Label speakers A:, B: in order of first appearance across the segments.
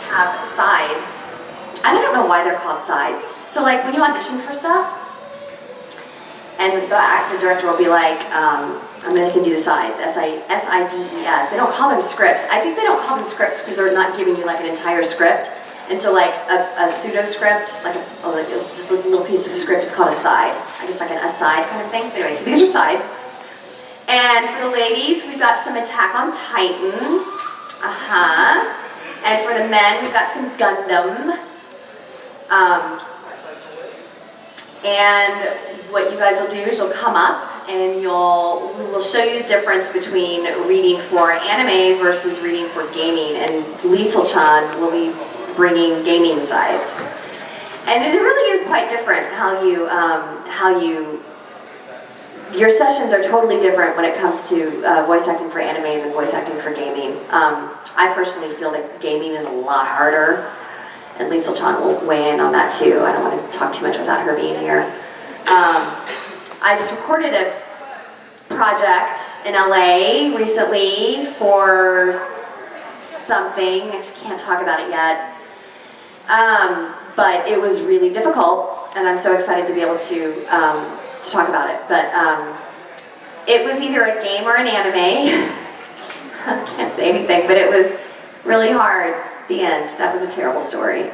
A: have sides, and I don't know why they're called sides. So like when you audition for stuff, and the director will be like, I'm going to send you the sides, S-I-D-E-S. They don't call them scripts. I think they don't call them scripts because they're not giving you like an entire script. And so like a pseudo script, like just a little piece of a script is called a side. I guess like an aside kind of thing. But anyway, so these are sides. And for the ladies, we've got some Attack on Titan. And for the men, we've got some Gundam. And what you guys will do is you'll come up and we will show you the difference between reading for anime versus reading for gaming. And Lisle-chan will be bringing gaming sides. And it really is quite different your sessions are totally different when it comes to voice acting for anime than voice acting for gaming. I personally feel that gaming is a lot harder, and Lisle-chan will weigh in on that too. I don't want to talk too much without her being here. I just recorded a project in LA recently for something. I just can't talk about it yet. But it was really difficult, and I'm so excited to be able to talk about it. But it was either a game or an anime. I can't say anything, but it was really hard. The end. That was a terrible story.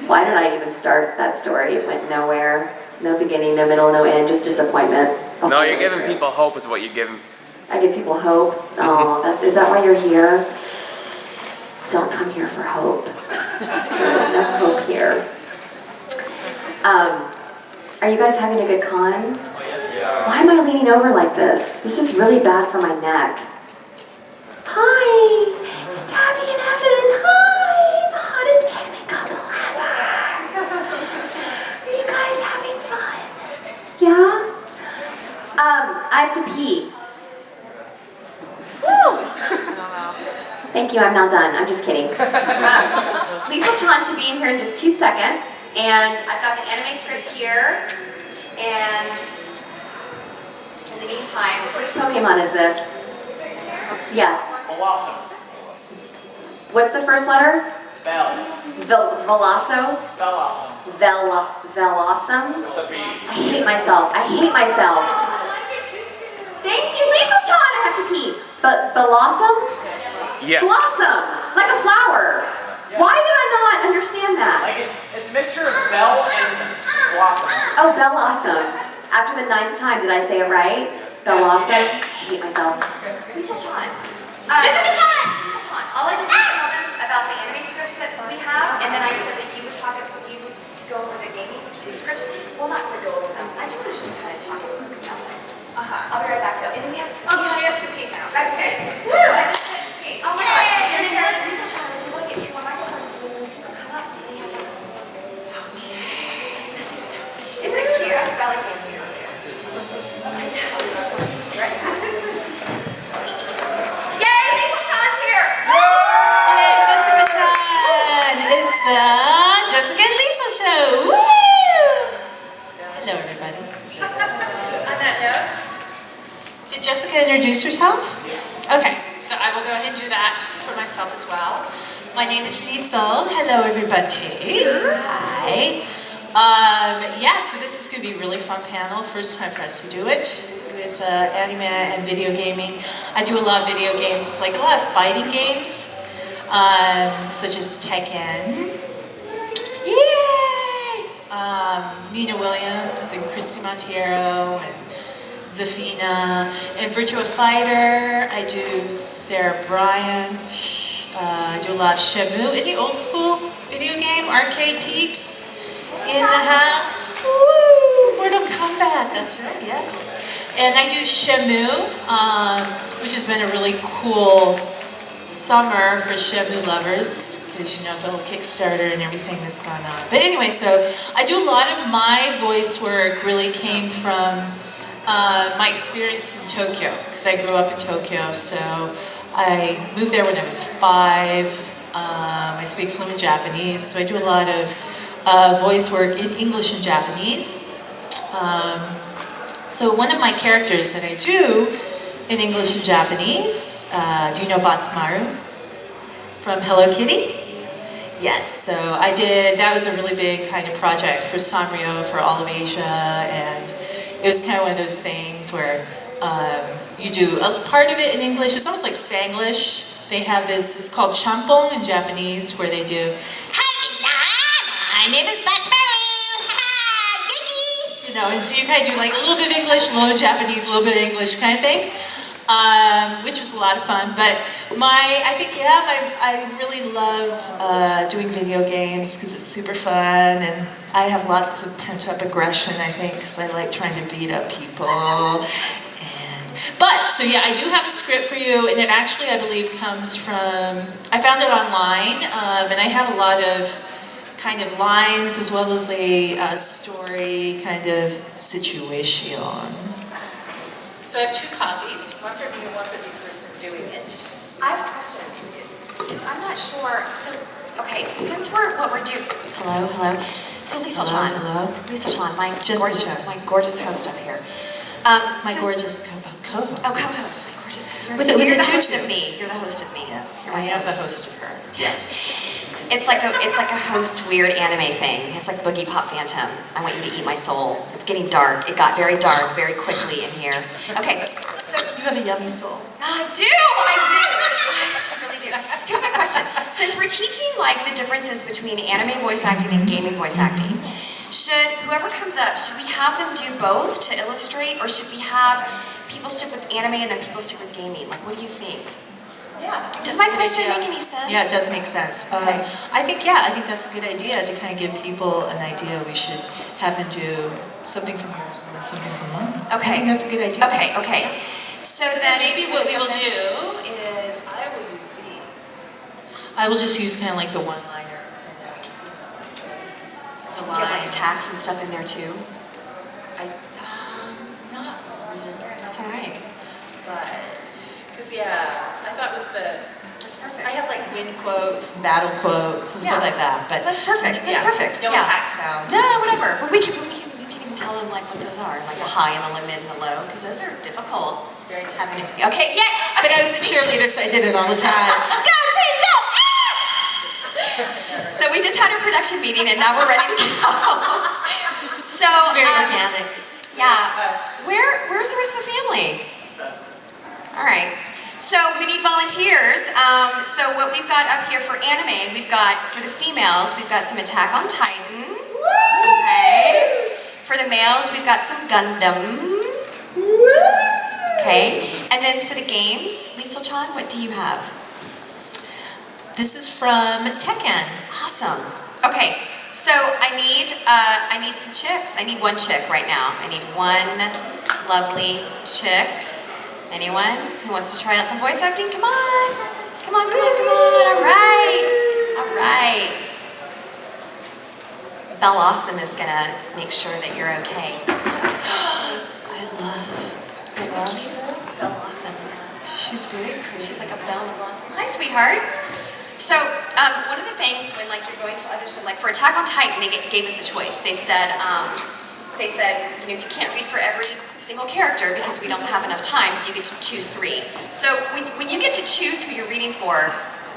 A: Why did I even start that story? It went nowhere. No beginning, no middle, no end, just disappointment.
B: No, you're giving people hope is what you give them.
A: I give people hope? Oh, is that why you're here? Don't come here for hope. There is no hope here. Are you guys having a good con? Why am I leaning over like this? This is really bad for my neck. Hi, it's Abby and Evan. Hi, the hottest anime couple ever. Are you guys having fun? Yeah? I have to pee. Woo! Thank you, I'm now done. I'm just kidding. Lisle-chan should be in here in just 2 seconds. And I've got the anime scripts here. And in the meantime, which Pokemon is this? Yes.
C: Veloso.
A: What's the first letter?
C: Bell.
A: Veloso?
C: Veloso.
A: Velossum?
C: With a B.
A: I hate myself. I hate myself. Thank you, Lisle-chan. I have to pee. But Blossom?
B: Yes.
A: Blossom, like a flower.
C: Yeah.
A: Why did I not understand that?
C: Like it's a mixture of bell and blossom.
A: Oh, Blossom. After the 9th time, did I say it right? Blossom. I hate myself. Lisle-chan. Lisle-chan. All I did was tell them about the anime scripts that we have, and then I said that you would go over the gaming scripts. Well, not really go over them. I just was just kind of talking about them. I'll be right back though. And then we have.
D: Oh, she has to pee now.
A: Okay.
D: Woo! I just had to pee.
A: Oh my God. And then Lisle-chan was able to get 2 more microphones so when people come up, they have like. Isn't it cute? I was belly dancing earlier. Yay! Lisle-chan's here!
D: Hey, Jessica Chan! It's the Jessica and Lisle Show! Woo! Hello, everybody. On that note, did Jessica introduce herself? Okay, so I will go ahead and do that for myself as well. My name is Lisle. Hello, everybody. Hi. So this is going to be a really fun panel. First time for us to do it with anime and video gaming. I do a lot of video games, like a lot of fighting games, such as Tekken. Yay! Nina Williams and Christy Montiero and Zafina. And Virtua Fighter, I do Sarah Bryant. I do a lot of Shamu. Any old school video game, arcade peeps in the house? Woo! Mortal Kombat, that's right, yes. And I do Shamu, which has been a really cool summer for Shamu lovers, because you know the whole Kickstarter and everything that's gone on. But anyway, so I do a lot of my voice work really came from my experience in Tokyo, because I grew up in Tokyo, so I moved there when I was 5. I speak fluent Japanese, so I do a lot of voice work in English and Japanese. So one of my characters that I do in English and Japanese, do you know Batsumaru from Hello Kitty? Yes, so I did, that was a really big kind of project for Sanrio, for all of Asia, and it was kind of one of those things where you do a part of it in English. It's almost like Spanglish. They have this, it's called champong in Japanese, where they do, "Hi, my name is Batmaru, you know, and so you kind of do like a little bit of English, a little bit of Japanese, a little bit of English kind of thing, which was a lot of fun. But I really love doing video games because it's super fun, and I have lots of pent-up aggression, I think, because I like trying to beat up people. So yeah, I do have a script for you, and it actually, I believe, comes from, I found it online, and I have a lot of kind of lines as well as a story kind of situation. So I have 2 copies, one for me and one for the person doing it.
A: I have a question, because I'm not sure, so since what we're doing, hello, so Lisa Chan, my gorgeous host up here.
D: My gorgeous co-host.
A: Oh, co-host, my gorgeous.
D: You're
A: the host of me. You're the host of me.
D: Yes, I am the host of her. Yes.
A: It's like a host weird anime thing. It's like Boogie Pop Phantom. I want you to eat my soul. It's getting dark. It got very dark very quickly in here. Okay. So
D: You have a yummy soul.
A: I do. I really do. Here's my question. Since we're teaching like the differences between anime voice acting and gaming voice acting, should whoever comes up, should we have them do both to illustrate, or should we have people stick with anime and then people stick with gaming? Like, what do you think?
C: Yeah.
A: Does my question make any sense?
D: Yeah, it does make sense.
A: Okay.
D: I think that's a good idea to kind of give people an idea. We should have them do something from yours and then something from mine.
A: Okay.
D: I think that's a good idea.
A: Okay. So then
D: maybe what we will do is I will use these. I will just use kind of like the one-liner.
A: Do you have like attacks and stuff in there too?
D: Not really.
A: That's all right.
D: But, because I thought with
A: That's perfect.
D: I have like win quotes, battle quotes, and stuff like that. But
A: That's perfect. That's perfect.
D: No
A: yeah.
D: attack sounds.
A: No, whatever. But we can even tell them like what those are, like the high and the mid and the low, because those are difficult.
D: Very
A: Having okay, yeah.
D: But I was a cheerleader, so I did it all the time.
A: Go team, go! So we just had our production meeting, and now we're ready to go. So
D: It's very organic.
A: Yeah. Where's the rest of the family? All right. So we need volunteers. So what we've got up here for anime, we've got, for the females, we've got some Attack on Titan. Okay. For the males, we've got some Gundam. Okay. And then for the games, Liesl-chan, what do you have?
D: This is from Tekken.
A: Awesome. Okay. So I need some chicks. I need one chick right now. I need one lovely chick. Anyone who wants to try out some voice acting? Come on. Come on. All right. Belle Awesome is gonna make sure that you're okay.
D: I love
A: Belle Awesome. Belle Awesome.
D: She's very pretty.
A: She's like a Belle Awesome. Hi, sweetheart. So one of the things when like you're going to audition, like for Attack on Titan, they gave us a choice. They said you can't read for every single character because we don't have enough time, so you get to choose 3. So when you get to choose who you're reading for,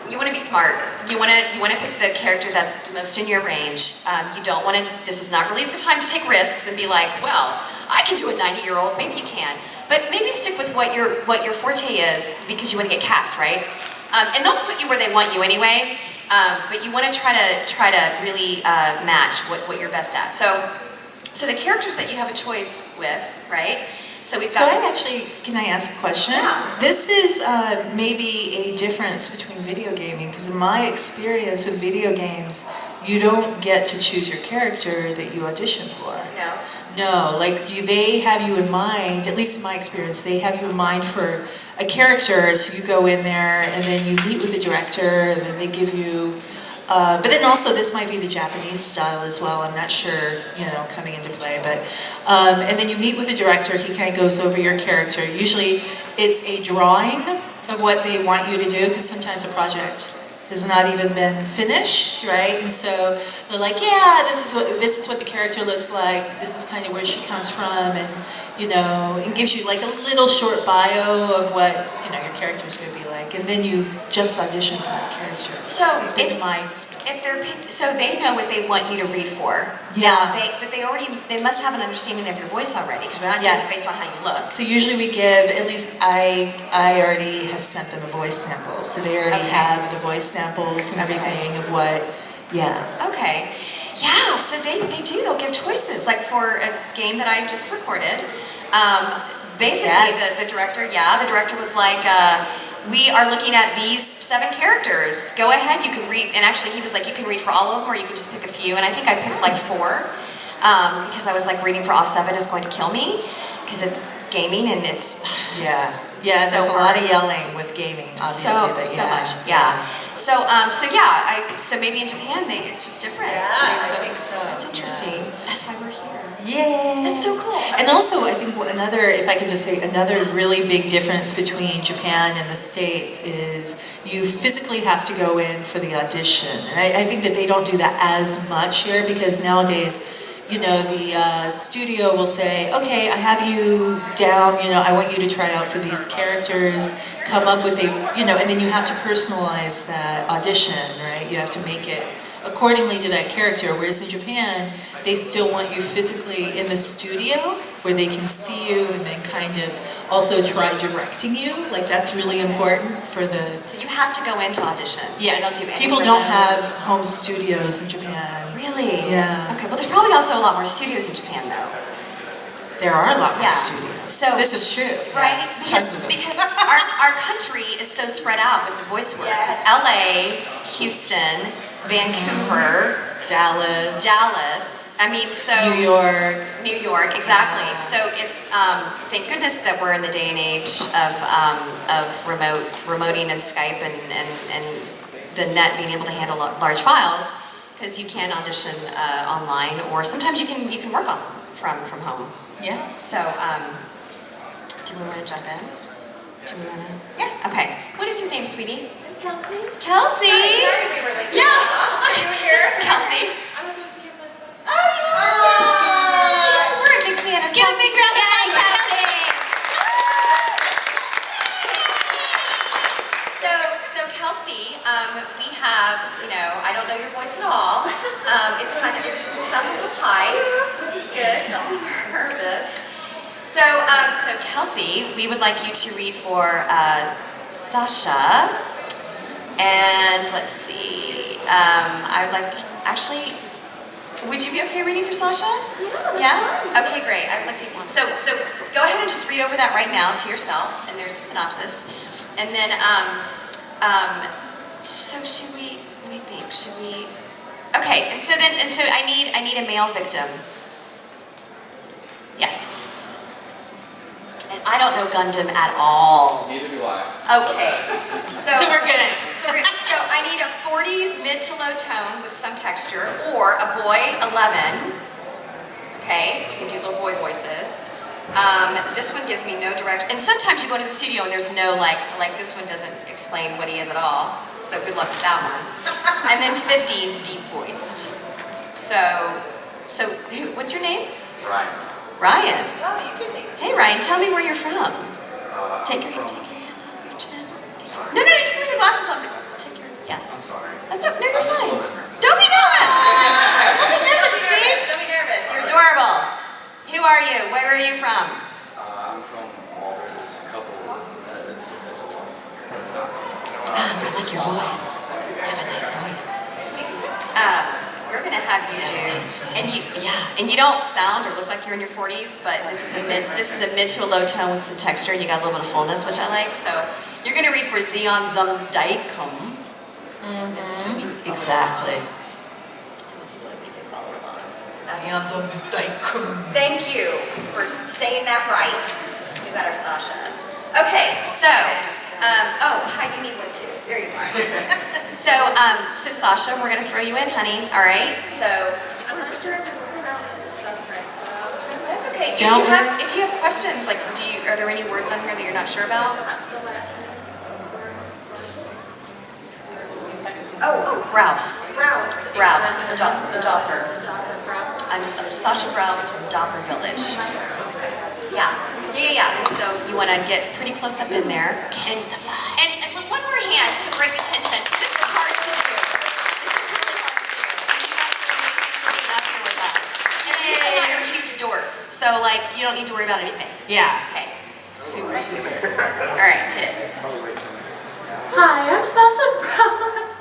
A: you want to be smart. You want to pick the character that's most in your range. You don't want to. This is not really the time to take risks and be like, well, I can do a 90-year-old. Maybe you can, but maybe stick with what your forte is because you want to get cast, right? And they'll put you where they want you anyway. But you want to try to really match what you're best at. So the characters that you have a choice with, right? So we've got.
D: Can I ask a question?
A: Yeah.
D: This is maybe a difference between video gaming, because in my experience with video games, you don't get to choose your character that you audition for.
A: No.
D: No, like they have you in mind, at least in my experience, they have you in mind for a character, so you go in there and then you meet with the director and then they give you, but then also this might be the Japanese style as well, I'm not sure, coming into play, but, and then you meet with the director, he kind of goes over your character. Usually it's a drawing of what they want you to do, because sometimes a project has not even been finished, right? And so they're like, yeah, this is what the character looks like. This is kind of where she comes from, and it gives you like a little short bio of what your character is going to be like, and then you just audition for that character.
A: So
D: it's been my
A: if they're so they know what they want you to read for.
D: Yeah.
A: But they must have an understanding of your voice already, because they're not doing it based on how you look.
D: So usually we give, at least I already have sent them a voice sample, so they already have the voice samples and everything of what,
A: Okay. Yeah, so they do, they'll give choices. Like for a game that I just recorded, basically the director was like, we are looking at these 7 characters. Go ahead, you can read, and actually he was like, you can read for all of them or you can just pick a few, and I think I picked like 4, because I was like, reading for all 7 is going to kill me, because it's gaming and it's...
D: Yeah,
A: so
D: there's a lot of yelling with gaming, obviously.
A: So much, So maybe in Japan, it's just different.
D: I think so.
A: That's interesting. That's why we're here.
D: Yay!
A: That's so cool.
D: And also, I think if I could just say, another really big difference between Japan and the States is you physically have to go in for the audition. And I think that they don't do that as much here, because nowadays, the studio will say, okay, I have you down, I want you to try out for these characters, come up with and then you have to personalize that audition, right? You have to make it accordingly to that character, whereas in Japan, they still want you physically in the studio where they can see you and then kind of also try directing you. Like, that's really important for the...
A: So you have to go into audition.
D: Yes.
A: They don't do
D: People don't have home studios in Japan.
A: Really?
D: Yeah.
A: Okay, well there's probably also a lot more studios in Japan though.
D: There are a lot more studios.
A: So
D: this is true.
A: Right?
D: Tons of them.
A: Because our country is so spread out with the voice work.
D: Yes.
A: LA, Houston, Vancouver, Dallas. I mean, so New York, exactly.
D: Yeah.
A: So it's thank goodness that we're in the day and age of remoting and Skype and the net being able to handle large files, because you can audition online, or sometimes you can work on them from home.
D: Yeah.
A: So do we want to jump in? Do we want to? Yeah. Okay. What is your name, sweetie?
E: Kelsey.
A: Kelsey.
E: Sorry, we were like,
A: This is Kelsey.
E: I'm a big fan of
A: We're a big fan of Kelsey. Give a big round of applause for Kelsey. So Kelsey, we have, I don't know your voice at all. It sounds a little high, which is good. Don't be nervous. So Kelsey, we would like you to read for Sasha. And let's see, I would like, actually, would you be okay reading for Sasha? Yeah? Okay, great. I'd like to take one. So go ahead and just read over that right now to yourself, and there's a synopsis. And then, so should we, let me think, okay, and so I need a male victim. Yes. And I don't know Gundam at all.
B: Neither do I.
A: Okay. So
D: we're good.
A: So I need a 40s mid to low tone with some texture, or a boy 11. Okay, you can do little boy voices. This one gives me no direct, and sometimes you go to the studio and there's no like this one doesn't explain what he is at all. So good luck with that one. And then 50s deep voiced. So what's your name?
B: Ryan.
A: Ryan.
E: Oh, you can make
A: Hey Ryan, tell me where you're from. Take your hand off your chin. No, you can leave the glasses on.
B: I'm sorry.
A: That's no, you're
B: I'm just a
A: fine.
B: little bit nervous.
A: Don't be nervous. Don't be nervous, babes. Don't be nervous. You're adorable. Who are you? Where are you from?
F: I'm from Walter. There's a couple. It's a long. It's not.
A: I like your voice. You have a nice voice. We're gonna have you do, and you don't sound or look like you're in your 40s, but this is a mid to a low tone with some texture. You got a little bit of fullness, which I like. So you're gonna read for Zeon zum Daikum. This is so we can
D: Exactly.
A: This is so we can follow along. So thank you for saying that right. We got our Sasha. Okay, so hi, you need one too. There you are. So Sasha, we're gonna throw you in, honey. All right. So
E: I'm not sure if I pronounce this stuff right, but I'll try to
A: that's okay.
D: Don't
A: If you have questions, like, are there any words on here that you're not sure about?
E: the last name.
A: Browse. Browse, Dopper.
E: Browse.
A: I'm Sasha Browse from Dopper Village. Yeah. And so you want to get pretty close up in there. And one more hand to break the tension. This is hard to do. This is really hard to do. You guys are amazing for being up here with us. And these are not your huge dorks, so like you don't need to worry about anything.
D: Yeah.
A: Okay.
D: Super.
A: All right, hit it.
E: Hi, I'm Sasha Browse.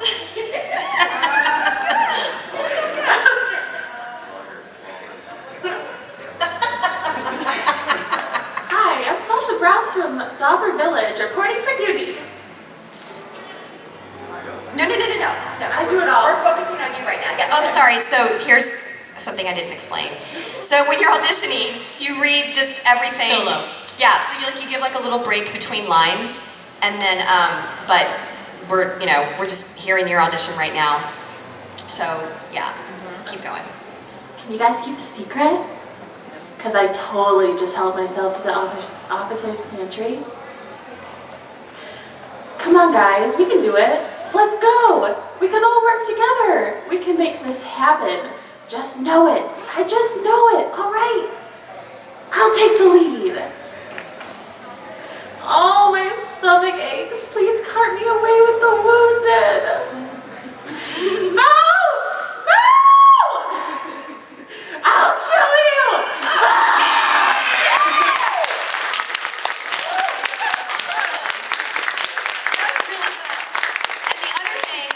E: Hi, I'm Sasha Browse from Dopper Village, reporting for duty.
A: No.
E: I do it all.
A: We're focusing on you right now. Yeah. Oh, sorry. So here's something I didn't explain. So when you're auditioning, you read just everything.
D: Solo.
A: Yeah. So you give like a little break between lines, and then but we're just hearing your audition right now. So yeah, keep going.
E: Can you guys keep a secret? Because I totally just held myself to the officer's pantry. Come on, guys, we can do it. Let's go. We can all work together. We can make this happen. Just know it. I just know it. All right. I'll take the lead. Oh, my stomach aches. Please cart me away with the wounded. No! I'll kill you!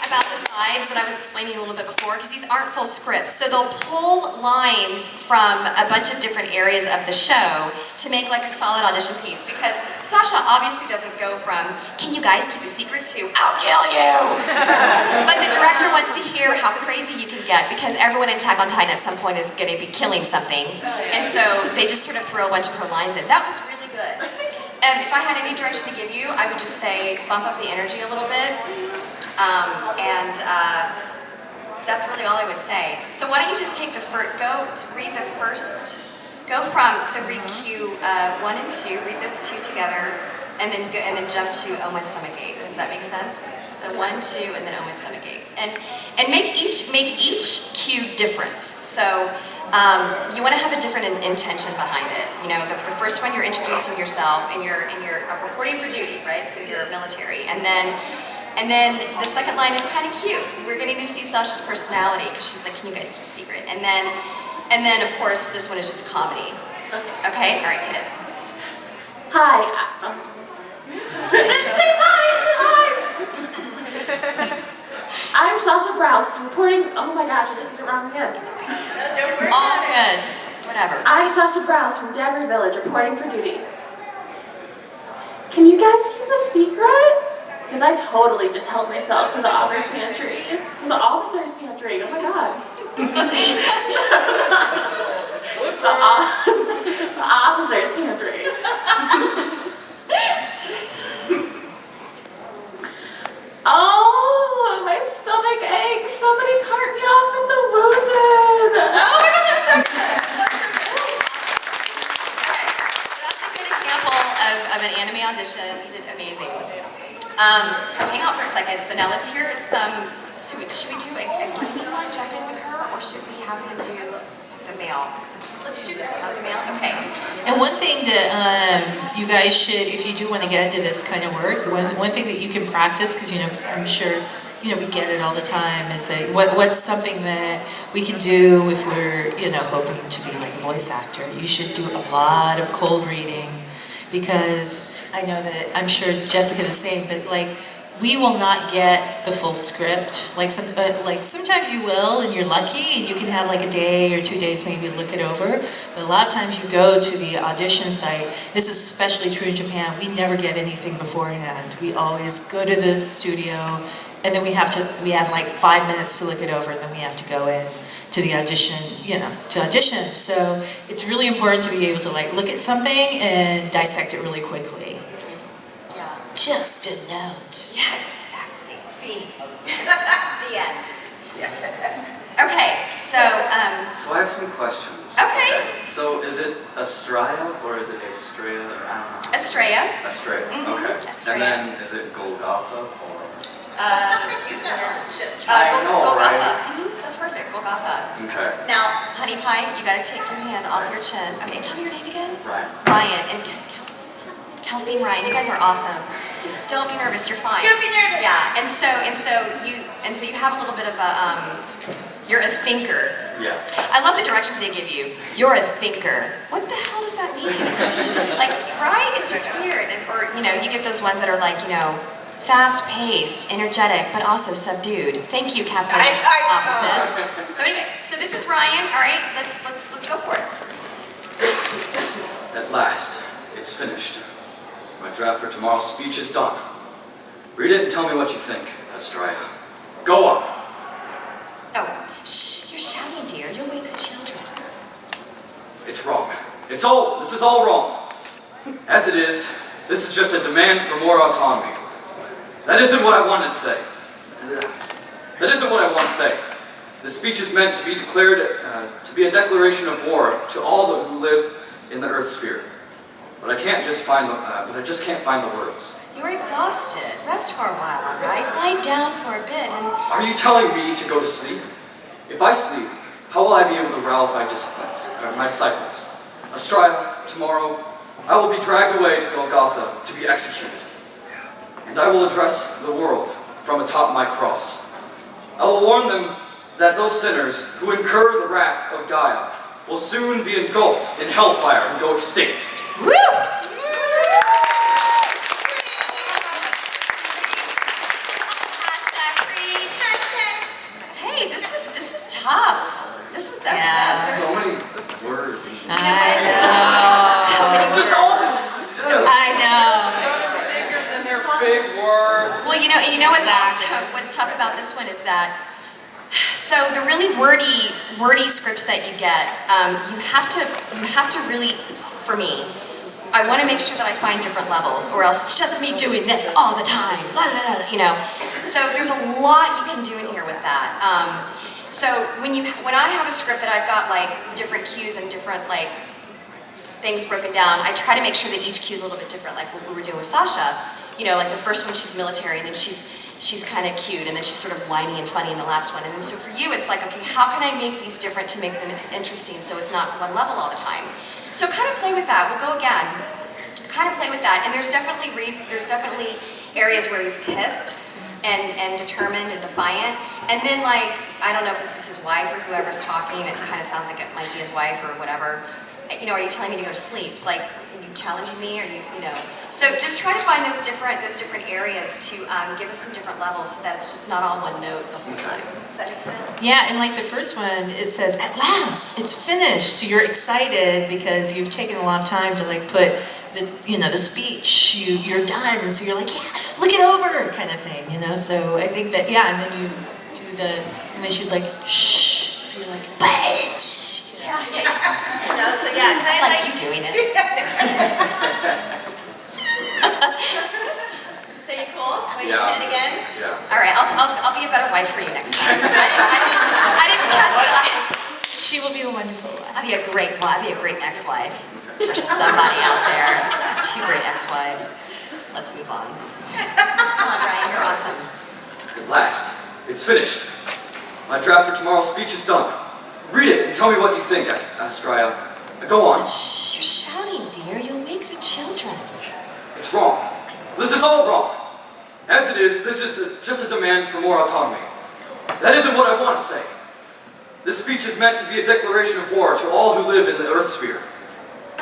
A: About the sides that I was explaining a little bit before, because these aren't full scripts. So they'll pull lines from a bunch of different areas of the show to make like a solid audition piece, because Sasha obviously doesn't go from, can you guys keep a secret, to, I'll kill you! But the director wants to hear how crazy you can get, because everyone in Attack on Titan at some point is going to be killing something. And so they just sort of throw a bunch of her lines in. That was really good. If I had any direction to give you, I would just say bump up the energy a little bit. That's really all I would say. So why don't you just take read the first, read cue 1 and 2, read those two together, and then jump to Oh My Stomach Aches. Does that make sense? So 1, 2, and then Oh My Stomach Aches, and make each cue different. So you want to have a different intention behind it. You know, the first one you're introducing yourself, and you're reporting for duty, right? So you're military, and then the second line is kind of cute. We're getting to see Sasha's personality, because she's like, can you guys keep a secret? And then of course this one is just comedy. Okay? All right, hit it.
E: Hi. Say hi. I'm Sasha Browse, reporting. Oh my gosh, I just did it wrong again.
A: All good. Just whatever.
E: I'm Sasha Browse from Dopper Village, reporting for duty. Can you guys keep a secret? Because I totally just held myself to the officer's pantry. From the officer's pantry. Oh my god. The officer's pantry. Oh, my stomach aches. Somebody cart me off with the wounded.
A: Oh my god, that's so good. Okay, so that's a good example of an anime audition. You did amazing. So hang out for a second. So now let's hear some. Should we do a gaming one, jump in with her, or should we have him do the male? Let's do the male. Okay.
D: And one thing that you guys should, if you do want to get into this kind of work, one thing that you can practice, because I'm sure we get it all the time, is that what's something that we can do if we're hoping to be like a voice actor. You should do a lot of cold reading. Because I know that, I'm sure Jessica the same, but like, we will not get the full script. Like sometimes you will, and you're lucky, and you can have like a day or 2 days maybe to look it over. But a lot of times you go to the audition site. This is especially true in Japan. We never get anything beforehand. We always go to the studio, and then we have like 5 minutes to look it over, and then we have to go in to the audition, to audition. So it's really important to be able to like look at something and dissect it really quickly.
A: Yeah.
D: Just a note.
A: Yeah, exactly. See. The end. Okay, so
F: So I have some questions.
A: Okay.
F: So is it Estrella or is it Estrella? I don't know.
A: Estrella.
F: Estrella.
A: Mhm.
F: Okay.
A: Estrella.
F: And then is it Golgotha or?
A: Golgotha. That's perfect, Golgotha.
F: Okay.
A: Now, honey pie, you gotta take your hand off your chin. Okay, tell me your name again.
F: Ryan.
A: Ryan and Kelsey and Ryan. You guys are awesome. Don't be nervous. You're fine.
D: Don't be nervous.
A: Yeah. And so you have a little bit of a you're a thinker.
F: Yeah.
A: I love the directions they give you. You're a thinker. What the hell does that mean? Like, right? It's just weird. Or you get those ones that are like, fast-paced, energetic, but also subdued. Thank you, Captain Opposite. So anyway, so this is Ryan. All right, let's go for it.
F: At last, it's finished. My draft for tomorrow's speech is done. Read it and tell me what you think, Estrella. Go on.
A: Oh, shh! You're shouting, dear. You'll wake the children.
F: It's wrong. This is all wrong. As it is, this is just a demand for more autonomy. That isn't what I wanted to say. That isn't what I want to say. The speech is meant to be declared, to be a declaration of war to all who live in the Earth sphere. But I just can't find the words.
A: You're exhausted. Rest for a while, all right? Lie down for a bit and...
F: Are you telling me to go to sleep? If I sleep, how will I be able to rouse my disciples? Estrella, tomorrow, I will be dragged away to Golgotha to be executed. And I will address the world from atop my cross. I will warn them that those sinners who incur the wrath of Gaia will soon be engulfed in hellfire and go extinct.
A: Woo! Hashtag preach. Hey, this was tough. This was
D: Yeah.
F: So many words.
D: I know.
A: So many words.
D: I know.
C: Bigger than their big words.
A: Well, you know what's
D: Exactly.
A: also what's tough about this one is that so the really wordy scripts that you get, you have to really, for me, I want to make sure that I find different levels, or else it's just me doing this all the time. Blah, blah, blah, So there's a lot you can do in here with that. So when I have a script that I've got like different cues and different like things broken down, I try to make sure that each cue is a little bit different. Like what we were doing with Sasha, like the first one she's military, and then she's kind of cute, and then she's sort of whiny and funny in the last one. And then so for you, it's like, okay, how can I make these different to make them interesting so it's not one level all the time? So kind of play with that. We'll go again. Kind of play with that. And there's definitely areas where he's pissed and determined and defiant. And then like, I don't know if this is his wife or whoever's talking. It kind of sounds like it might be his wife or whatever. Are you telling me to go to sleep? It's like, are you challenging me, or So just try to find those different areas to give us some different levels so that it's just not all one note the whole time. Does that make sense?
D: Yeah, and like the first one, it says, at last, it's finished. So you're excited because you've taken a lot of time to like put the speech, you're done. So you're like, yeah, look it over kind of thing, So I think that, yeah, and then you do and then she's like, shh. So you're like, but.
A: Yeah.
D: So yeah, kind of
A: like you doing it. So you cool? Wait,
F: Yeah.
A: you hit it again?
F: Yeah.
A: All right, I'll be a better wife for you next time. I didn't catch that.
D: She will be a wonderful wife.
A: I'd be a great ex-wife for somebody out there. 2 great ex-wives. Let's move on. Come on, Ryan, you're awesome.
F: At last, it's finished. My draft for tomorrow's speech is done. Read it and tell me what you think, Estrella. Go on.
A: Shh, you're shouting, dear. You'll wake the children.
F: It's wrong. This is all wrong. As it is, this is just a demand for more autonomy. That isn't what I want to say. This speech is meant to be a declaration of war to all who live in the Earth sphere.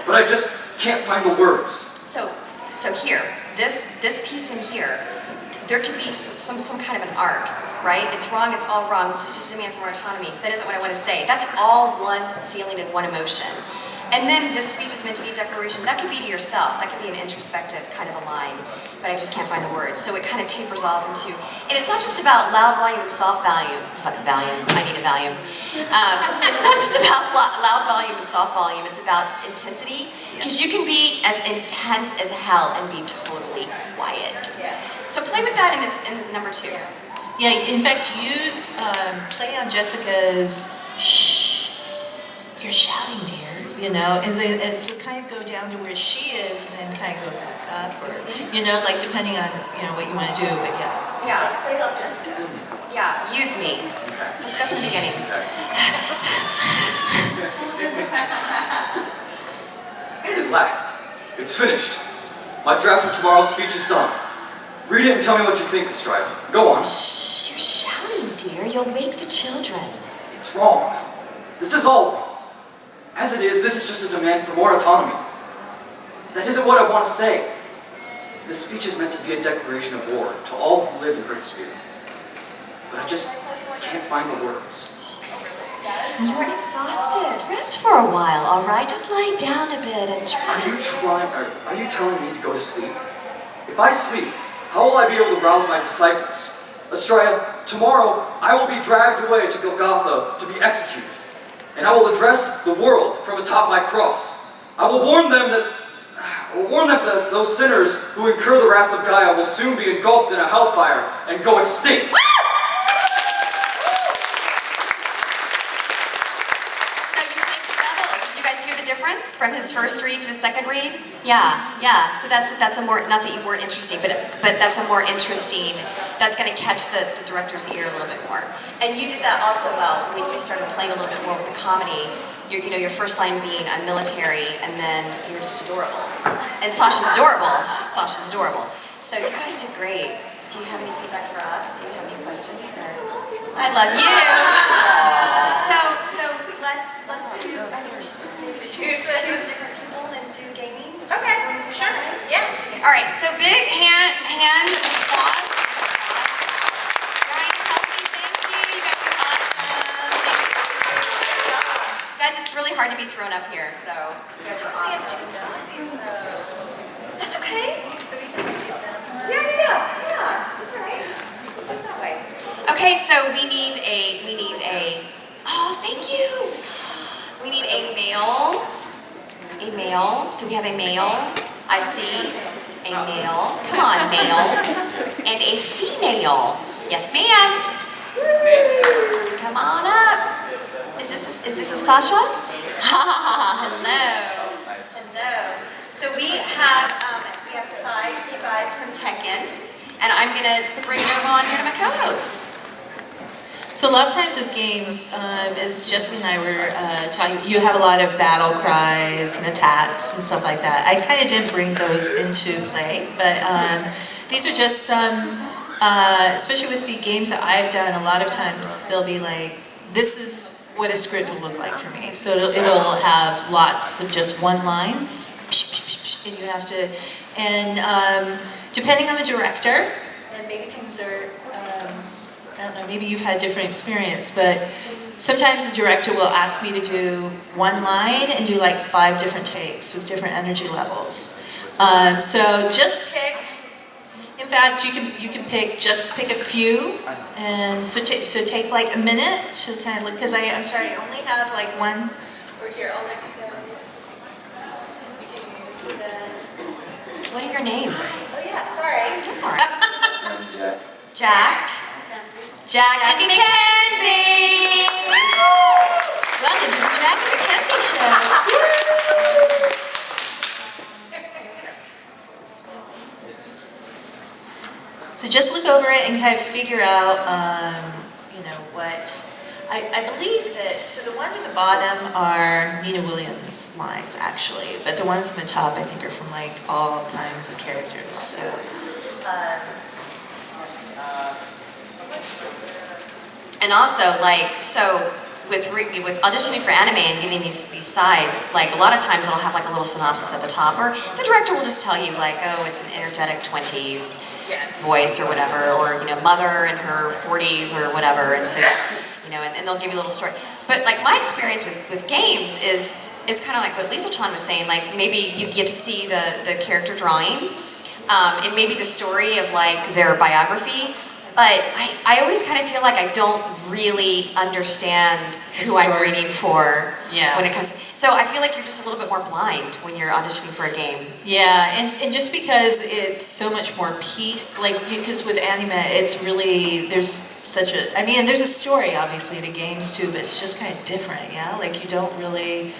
F: But I just can't find the words.
A: So here, this piece in here, there could be some kind of an arc, right? It's wrong, it's all wrong. This is just a demand for more autonomy. That isn't what I want to say. That's all one feeling and one emotion. And then this speech is meant to be a declaration. That could be to yourself. That could be an introspective kind of a line. But I just can't find the words. So it kind of tapers off into, and it's not just about loud volume and soft volume. Fucking volume. I need a volume. It's not just about loud volume and soft volume. It's about intensity. Because you can be as intense as hell and be totally quiet.
D: Yeah.
A: So play with that in number 2.
D: Yeah, in fact, play on Jessica's shh. You're shouting, dear. And so kind of go down to where she is and then kind of go back up, or, like depending on, what you want to do, but yeah.
A: Yeah, play love this. Yeah, use me. Let's go from the beginning.
F: At last, it's finished. My draft for tomorrow's speech is done. Read it and tell me what you think, Estrella. Go on.
A: Shh, you're shouting, dear. You'll wake the children.
F: It's wrong. This is all wrong. As it is, this is just a demand for more autonomy. That isn't what I want to say. This speech is meant to be a declaration of war to all who live in Earthsphere. But I just can't find the words.
A: You're exhausted. Rest for a while, all right? Just lie down a bit and try.
F: Are you telling me to go to sleep? If I sleep, how will I be able to rouse my disciples? Estrella, tomorrow I will be dragged away to Golgotha to be executed. And I will address the world from atop my cross. I will warn them that those sinners who incur the wrath of Gaia will soon be engulfed in a hellfire and go extinct.
A: Difference from his first read to his second read? Yeah. So that's a more, not that you weren't interesting, but that's a more interesting, that's going to catch the director's ear a little bit more. And you did that also well when you started playing a little bit more with the comedy. Your first line being I'm military, and then you're just adorable. And Sasha's adorable. So you guys did great. Do you have any feedback for us? Do you have any questions? I love you. So let's do. I think we should choose different people and do gaming.
E: Okay, sure. Yes.
A: All right. So big hand applause. Ryan, Kelsey, thank you. You guys are awesome. Thank you. Guys, it's really hard to be thrown up here. So you guys were awesome. That's okay. So we can make it. Yeah. That's all right. Put it that way. Okay, so we need a, oh, thank you. We need a male. Do we have a male? I see a male. Come on, male. And a female. Yes, ma'am. Come on up. Is this a Sasha? Hello. So we have a side for you guys from Tekken, and I'm gonna bring it over on here to my co-host.
D: So a lot of times with games, as Jessica and I were talking, you have a lot of battle cries and attacks and stuff like that. I kind of didn't bring those into play, but these are just some, especially with the games that I've done, a lot of times they'll be like, this is what a script will look like for me. So it'll have lots of just one-lines, and you have to, and depending on the director, and maybe things are, I don't know, maybe you've had different experience, but sometimes the director will ask me to do one line and do like 5 different takes with different energy levels. So just pick, in fact, you can pick a few, and so take like a minute to kind of look, because I'm sorry, I only have like one, or here, I'll let you guys, you can use the,
A: What are your names?
D: oh yeah, sorry.
A: That's all right. Jack. and Mackenzie! Welcome to the Jack and Mackenzie show. So just look over it and kind of figure out, what, I believe that, so the ones at the bottom are Nina Williams lines, actually, but the ones at the top, I think, are from, like, all kinds of characters, so. And also, like, so with auditioning for anime and getting these sides, like, a lot of times it'll have, like, a little synopsis at the top, or the director will just tell you, like, oh, it's an energetic 20s voice or whatever, or, mother in her 40s or whatever, and so, and they'll give you a little story. But, like, my experience with games is kind of like what Lisa Chan was saying, like, maybe you get to see the character drawing, and maybe the story of, like, their biography, but I always kind of feel like I don't really understand who I'm reading for when it comes to, so I feel like you're just a little bit more blind when you're auditioning for a game.
D: Yeah, and just because it's so much more peace, like, because with anime, it's really, there's such a, there's a story, obviously, to games too, but it's just kind of different, yeah? Like, you don't really,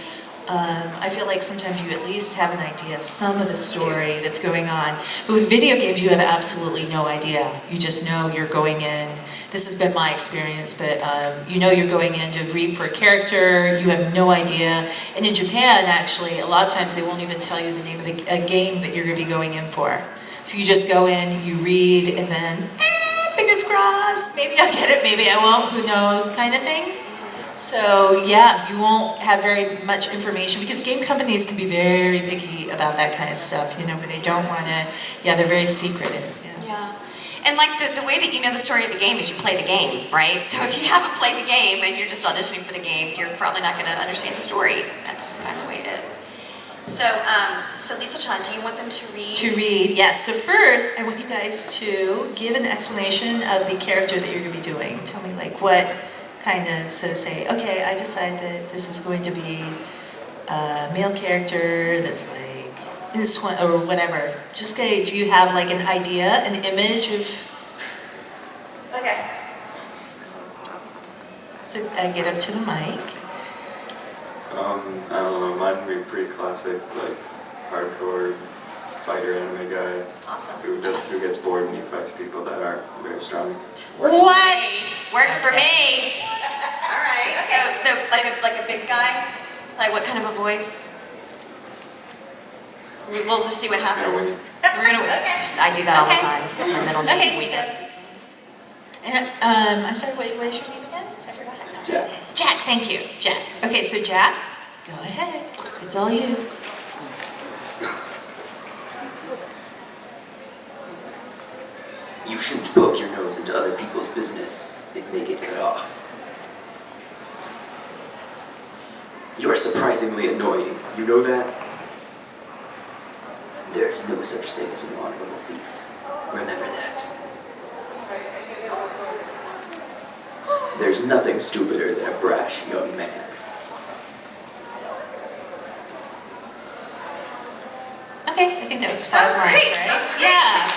D: I feel like sometimes you at least have an idea of some of the story that's going on. But with video games, you have absolutely no idea. You just know you're going in. This has been my experience, but you know you're going in to read for a character. You have no idea. And in Japan, actually, a lot of times they won't even tell you the name of a game that you're going to be going in for. So you just go in, you read, and then, fingers crossed, maybe I'll get it, maybe I won't, who knows, kind of thing. So yeah, you won't have very much information because game companies can be very picky about that kind of stuff, you know, but they don't want to, yeah, they're very secretive.
G: Yeah. And like the way that you know the story of the game is you play the game, right? So if you haven't played the game and you're just auditioning for the game, you're probably not going to understand the story. That's just kind of the way it is. So, Lisa-chan, do you want them to read?
D: To read, yes. So first, I want you guys to give an explanation of the character that you're going to be doing. Tell me like what kind of, so say, okay, I decide that this is going to be a male character that's like this one or whatever. Just say, do you have like an idea, an image of?
G: Okay.
D: So get up to the mic.
H: I don't know, mine would be pretty classic, like hardcore fighter anime guy
G: Awesome.
H: who gets bored and he fights people that aren't very strong.
G: Works for me. All right. So like a big guy? Like what kind of a voice? We'll just see what happens. We're gonna. I do that all the time. It's my middle name.
D: Okay,
G: We
D: so,
G: do.
D: and, I'm sorry, what is your name again? I forgot.
H: Jack.
D: Jack, thank you, Jack. Okay, so Jack, go ahead. It's all you.
I: You shouldn't poke your nose into other people's business. It may get cut off. You are surprisingly annoying. You know that? There is no such thing as an honorable thief. Remember that. There's nothing stupider than a brash young man.
D: Okay, I think that was 5
G: That's
D: marks,
G: great.
D: right?
G: That's great.
D: Yeah.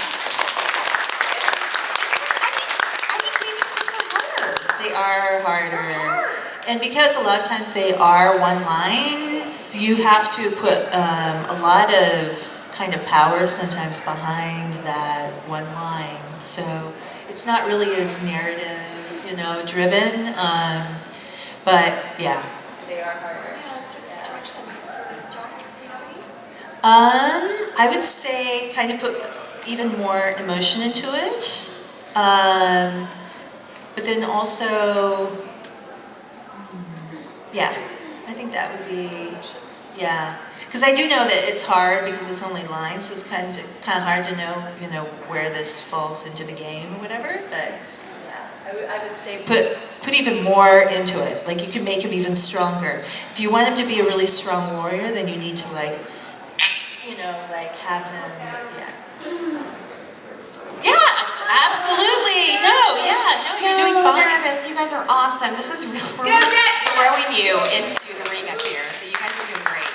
G: I think maybe scripts are harder.
D: They are harder.
G: They're hard.
D: And because a lot of times they are one-lines, you have to put a lot of kind of power sometimes behind that one line. So it's not really as narrative, you know, driven. But yeah, they are harder.
G: Yeah, it's a good direction for Jack. Do you have any?
D: I would say kind of put even more emotion into it. But then also, yeah, I think that would be, yeah. Because I do know that it's hard because it's only lines, so it's kind of hard to know, you know, where this falls into the game or whatever. But yeah, I would say put even more into it. Like you can make him even stronger. If you want him to be a really strong warrior, then you need to like, you know, like have him, yeah. Yeah, absolutely. No, you're doing
G: No,
D: fine.
G: nervous. You guys are awesome. This is really throwing you into the ring up here. So you guys are doing great.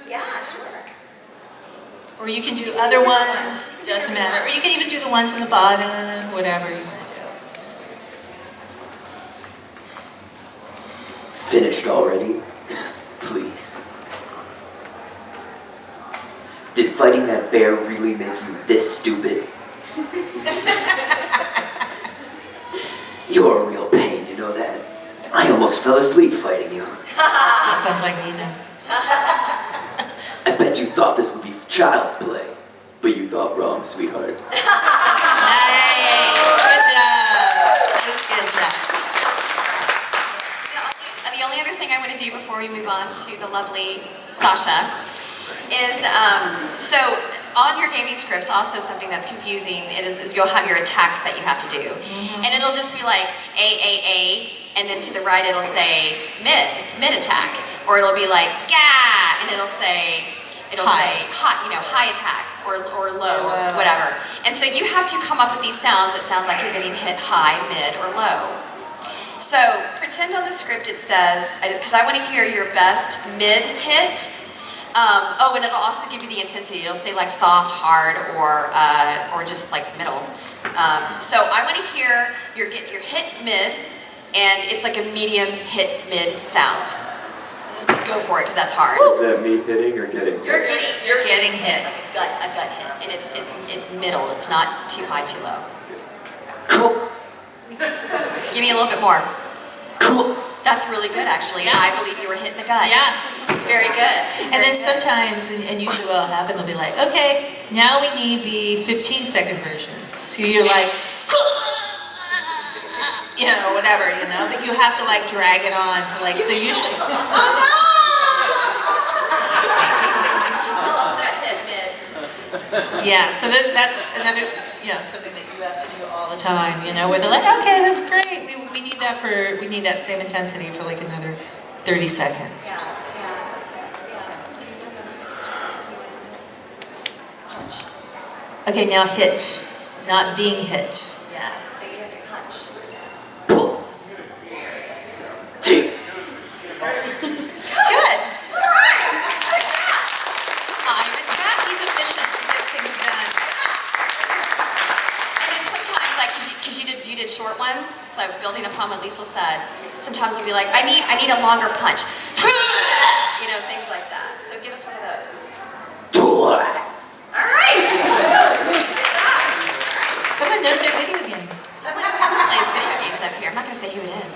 G: Yeah, sure.
D: Or you can do other ones, doesn't matter. Or you can even do the ones on the bottom, whatever you want to do.
I: Finished already? Please. Did fighting that bear really make you this stupid? You're a real pain, you know that? I almost fell asleep fighting you.
D: That sounds like me then.
I: I bet you thought this would be child's play, but you thought wrong, sweetheart.
D: Nice, good job. That was good, Jack.
G: The only other thing I want to do before we move on to the lovely Sasha is, so on your gaming scripts, also something that's confusing is you'll have your attacks that you have to do. And it'll just be like A, and then to the right it'll say mid attack. Or it'll be like gah, and it'll say high, you know, high attack or low or whatever. And so you have to come up with these sounds that sounds like you're getting hit high, mid, or low. So pretend on the script it says, because I want to hear your best mid hit. Oh, and it'll also give you the intensity. It'll say like soft, hard, or just like middle. So I want to hear your hit mid, and it's like a medium hit mid sound. Go for it, because that's hard.
H: Is that me hitting or getting hit?
G: You're getting hit, like a gut hit, and it's middle. It's not too high, too low.
I: Cool.
G: Give me a little bit more.
I: Cool.
G: That's really good, actually.
D: Yeah.
G: I believe you were hitting the gut.
D: Yeah.
G: Very good.
D: And then sometimes, and usually what'll happen, they'll be like, okay, now we need the 15-second version. So you're like, you know, whatever, you know, but you have to like drag it on for like, so usually, oh no!
G: I'll also got hit mid.
D: Yeah, so that's another, you know, something that you have to do all the time, you know, where they're like, okay, that's great, we need that same intensity for like another 30 seconds.
G: Yeah.
D: Okay, now hit, not being hit.
G: Yeah, so you have to punch.
I: Pull. Teeth.
G: Good. All right. I'm impressed. He's efficient. Gets things done. And then sometimes, like, because you did short ones, so building upon what Liesl said, sometimes you'll be like, I need a longer punch. You know, things like that. So give us one of those.
I: Pull.
G: All right.
D: Someone knows their video game.
G: Someone plays video games up here. I'm not going to say who it is.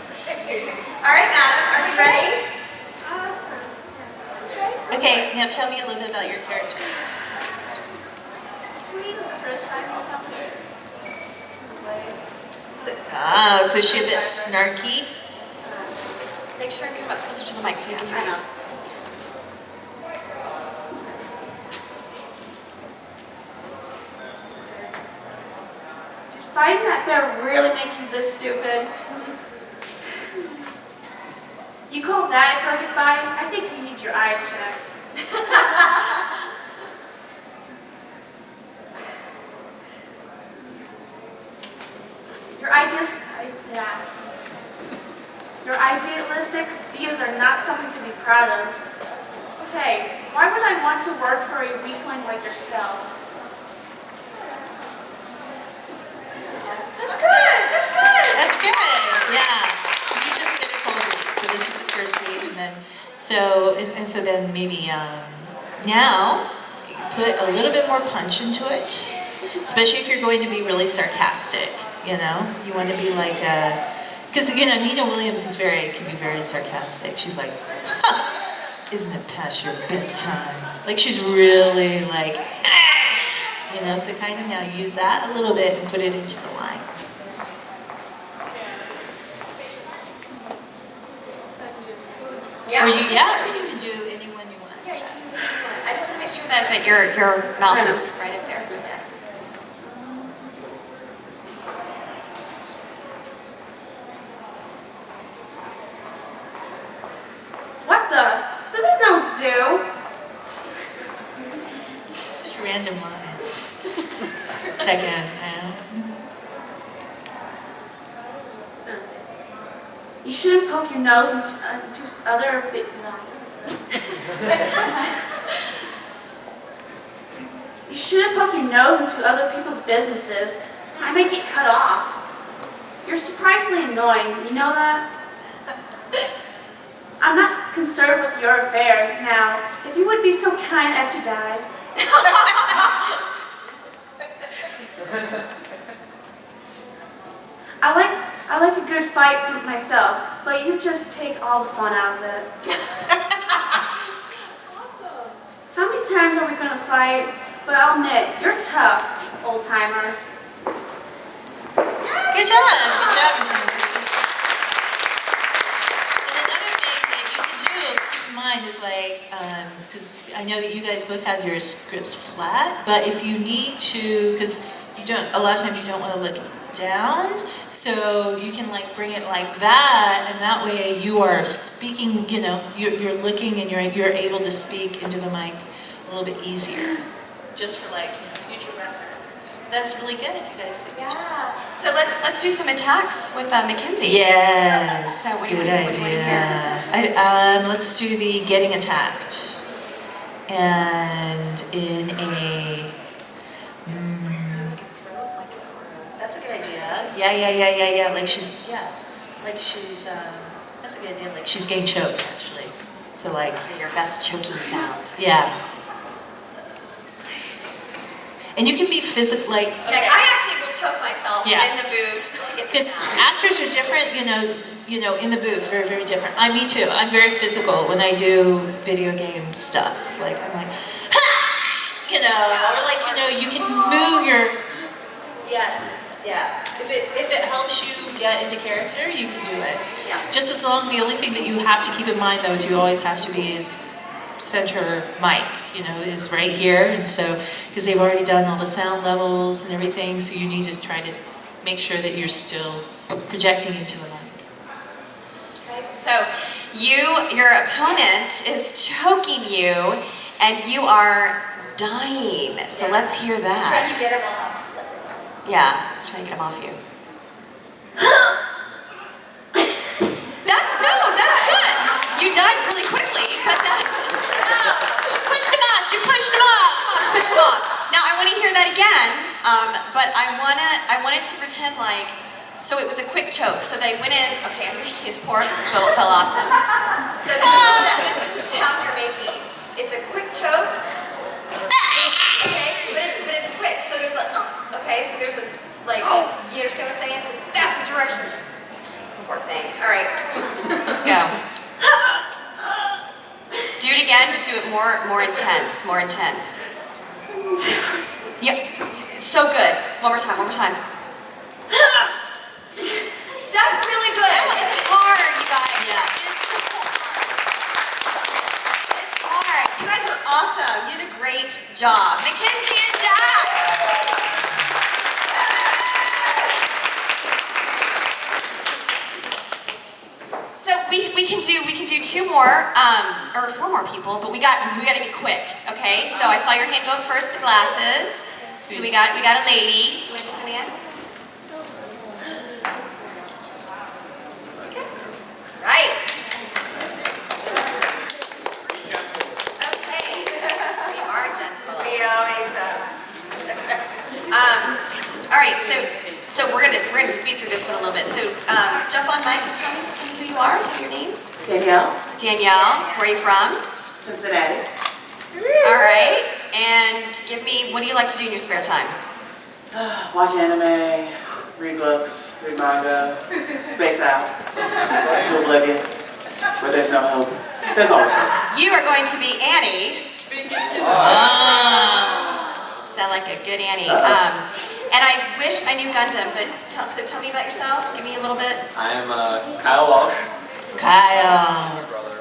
G: All right, madam, are you ready?
D: Okay, now tell me a little bit about your character.
E: Criticizing something.
D: So she's a bit snarky.
G: Make sure you come up closer to the mic so you can hear you.
E: Did fighting that bear really make you this stupid? You call that a perfect body? I think you need your eyes checked. Your idealistic views are not something to be proud of. Hey, why would I want to work for a weakling like yourself?
G: That's good. That's good.
D: That's good. Yeah. You just did a whole read. So this is the first read, and then so then maybe now you put a little bit more punch into it, especially if you're going to be really sarcastic. You know, you want to be like because you know Nina Williams can be very sarcastic. She's like, "Isn't it past your bedtime?" Like she's really like, you know. So kind of now use that a little bit and put it into the lines.
G: Yeah.
D: Or you can do anyone you want.
G: Yeah, you can do what you want. I just want to make sure that your mouth is right up there. Yeah.
E: What the? This is no zoo.
D: Such random lines. Check in.
E: You shouldn't poke your nose into other You shouldn't poke your nose into other people's businesses. I may get cut off. You're surprisingly annoying. You know that? I'm not concerned with your affairs now. If you would be so kind as to die. I like a good fight for myself, but you just take all the fun out of it.
G: Awesome.
E: How many times are we gonna fight? But I'll admit, you're tough, old timer.
D: Good job. Good job, Mackenzie. And another thing that you can do, keep in mind, is like, because I know that you guys both have your scripts flat, but if you need to, because a lot of times you don't want to look down, so you can like bring it like that, and that way you are speaking, you know, you're looking and you're able to speak into the mic a little bit easier, just for like, you know, future reference. That's really good, you guys.
G: Yeah. So let's do some attacks with Mackenzie.
D: Yes,
G: So what do you
D: good
G: want to do
D: idea. Let's do the getting attacked, and in a.
G: That's a good idea.
D: Yeah. Like she's, yeah. like she's, that's a good idea, like she's getting choked, actually. So like,
G: Your best choking sound.
D: yeah. And you can be physical, like,
G: Okay, I actually will choke myself
D: Yeah.
G: in the booth to get the
D: because
G: sound.
D: actors are different, you know, in the booth, very, very different. Me too. I'm very physical when I do video game stuff. Like, I'm like, ha! You know, or like, you know, you can move your, yes, yeah. If it helps you get into character, you can do it.
G: Yeah.
D: Just as long, the only thing that you have to keep in mind though is you always have to be is center mic, you know, is right here. And so, because they've already done all the sound levels and everything, so you need to try to make sure that you're still projecting into the mic.
G: Okay, so your opponent is choking you, and you are dying. So let's hear that.
E: Trying to get him off.
G: Yeah, trying to get him off you. That's good. You died really quickly, but that's pushed him off. You pushed him off. Pushed him off. Now I want to hear that again, but I wanted to pretend like. So it was a quick choke. So they went in. Okay, I'm going to use poor Phil Lawson. So this is the sound you're making. It's a quick choke. Okay, but it's quick. So there's like, okay, so there's this like, you understand what I'm saying? So that's the direction. Poor thing. All right, let's go. Do it again, but do it more intense, more intense. Yep, so good. One more time. That's really good. It's hard, you guys. Yeah. It's hard. You guys are awesome. You did a great job. Mackenzie and Jack. So we can do two more, or four more people, but we got to be quick, okay? So I saw your hand go up first with glasses. So we got a lady. You want to get the man? Okay. Right. Okay. We are gentle. We always are. All right, so we're gonna speed through this one a little bit. So jump on mic and tell me who you are. Tell me your name.
J: Danielle,
G: Danielle. Where are you from?
J: Cincinnati.
G: All right. And give me, what do you like to do in your spare time?
J: Watch anime, read books, read manga, space out, to oblivion, but there's no hope. There's always hope.
G: You are going to be Annie. Sound like a good Annie. And I wish I knew Gundam, but so tell me about yourself. Give me a little bit.
K: I'm Kyle Walsh.
D: Kyle.
K: My brother.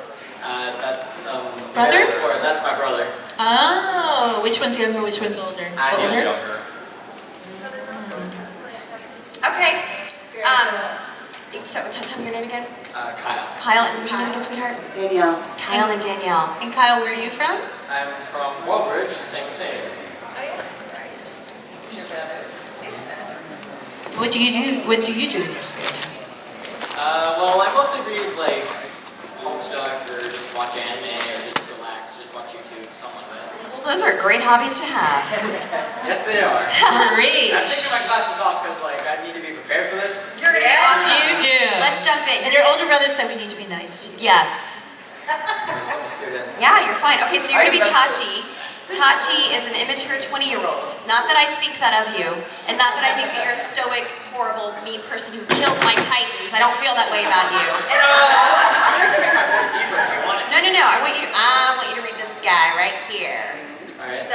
D: Brother?
K: That's my brother.
D: Oh, which one's younger, which one's older?
K: I'm
D: Older?
K: younger.
G: Okay. So tell me your name again.
K: Kyle.
G: Kyle, and what's your name again, sweetheart?
J: Danielle.
G: Kyle and Danielle.
D: And Kyle, where are you from?
K: I'm from Walbridge, Sing Sing.
D: Your brothers. Makes sense. What do you do in your spare time?
K: Well, I mostly read like Homestuck or just watch anime or just relax, just watch YouTube, something like that.
G: Well, those are great hobbies to have.
K: Yes, they are.
D: Great.
K: I'm taking my classes off because like I need to be prepared for this.
G: You're gonna be
D: Yes,
G: awesome.
D: you do.
G: Let's jump in.
D: And your older brother said we need to be nice.
G: Yes.
K: I'm a student.
G: Yeah, you're fine. Okay, so you're gonna be Tachi. Tachi is an immature 20-year-old. Not that I think that of you, and not that I think that you're a stoic, horrible, mean person who kills my titans. I don't feel that way about you.
K: I can make my voice deeper if you want it.
G: No. I want you to read this guy right here.
K: All right.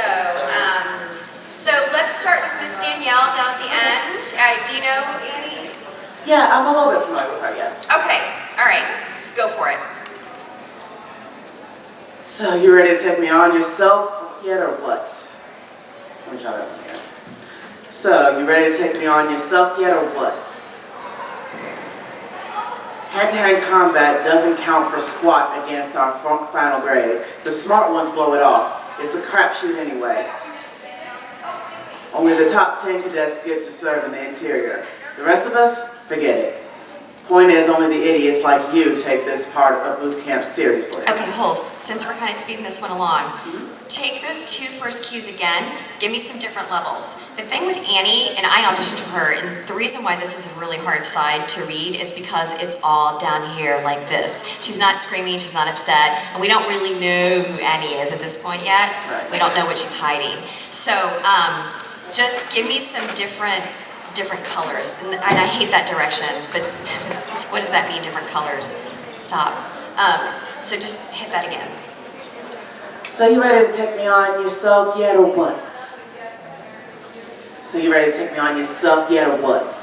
G: So let's start with Miss Danielle down at the end. Do you know Annie?
J: Yeah, I'm a little bit familiar with her, yes.
G: Okay. All right. Let's go for it.
J: So, you ready to take me on yourself yet or what? Let me try that one again. So, you ready to take me on yourself yet or what? Hand-to-hand combat doesn't count for squat against our final grade. The smart ones blow it off. It's a crapshoot anyway. Only the top 10 cadets get to serve in the interior. The rest of us, forget it. Point Point is, only the idiots like you take this part of boot camp seriously.
G: Okay, hold. Since we're kind of speeding this one along, take those 2 first cues again. Give me some different levels. The thing with Annie, and I auditioned for her, and the reason why this is a really hard side to read is because it's all down here like this. She's not screaming, she's not upset, and we don't really know who Annie is at this point yet.
J: Right.
G: We don't know what she's hiding. So just give me some different colors. And I hate that direction, but what does that mean, different colors? Stop. So just hit that again.
J: So you ready to take me on yourself yet or what? So you ready to take me on yourself yet or what?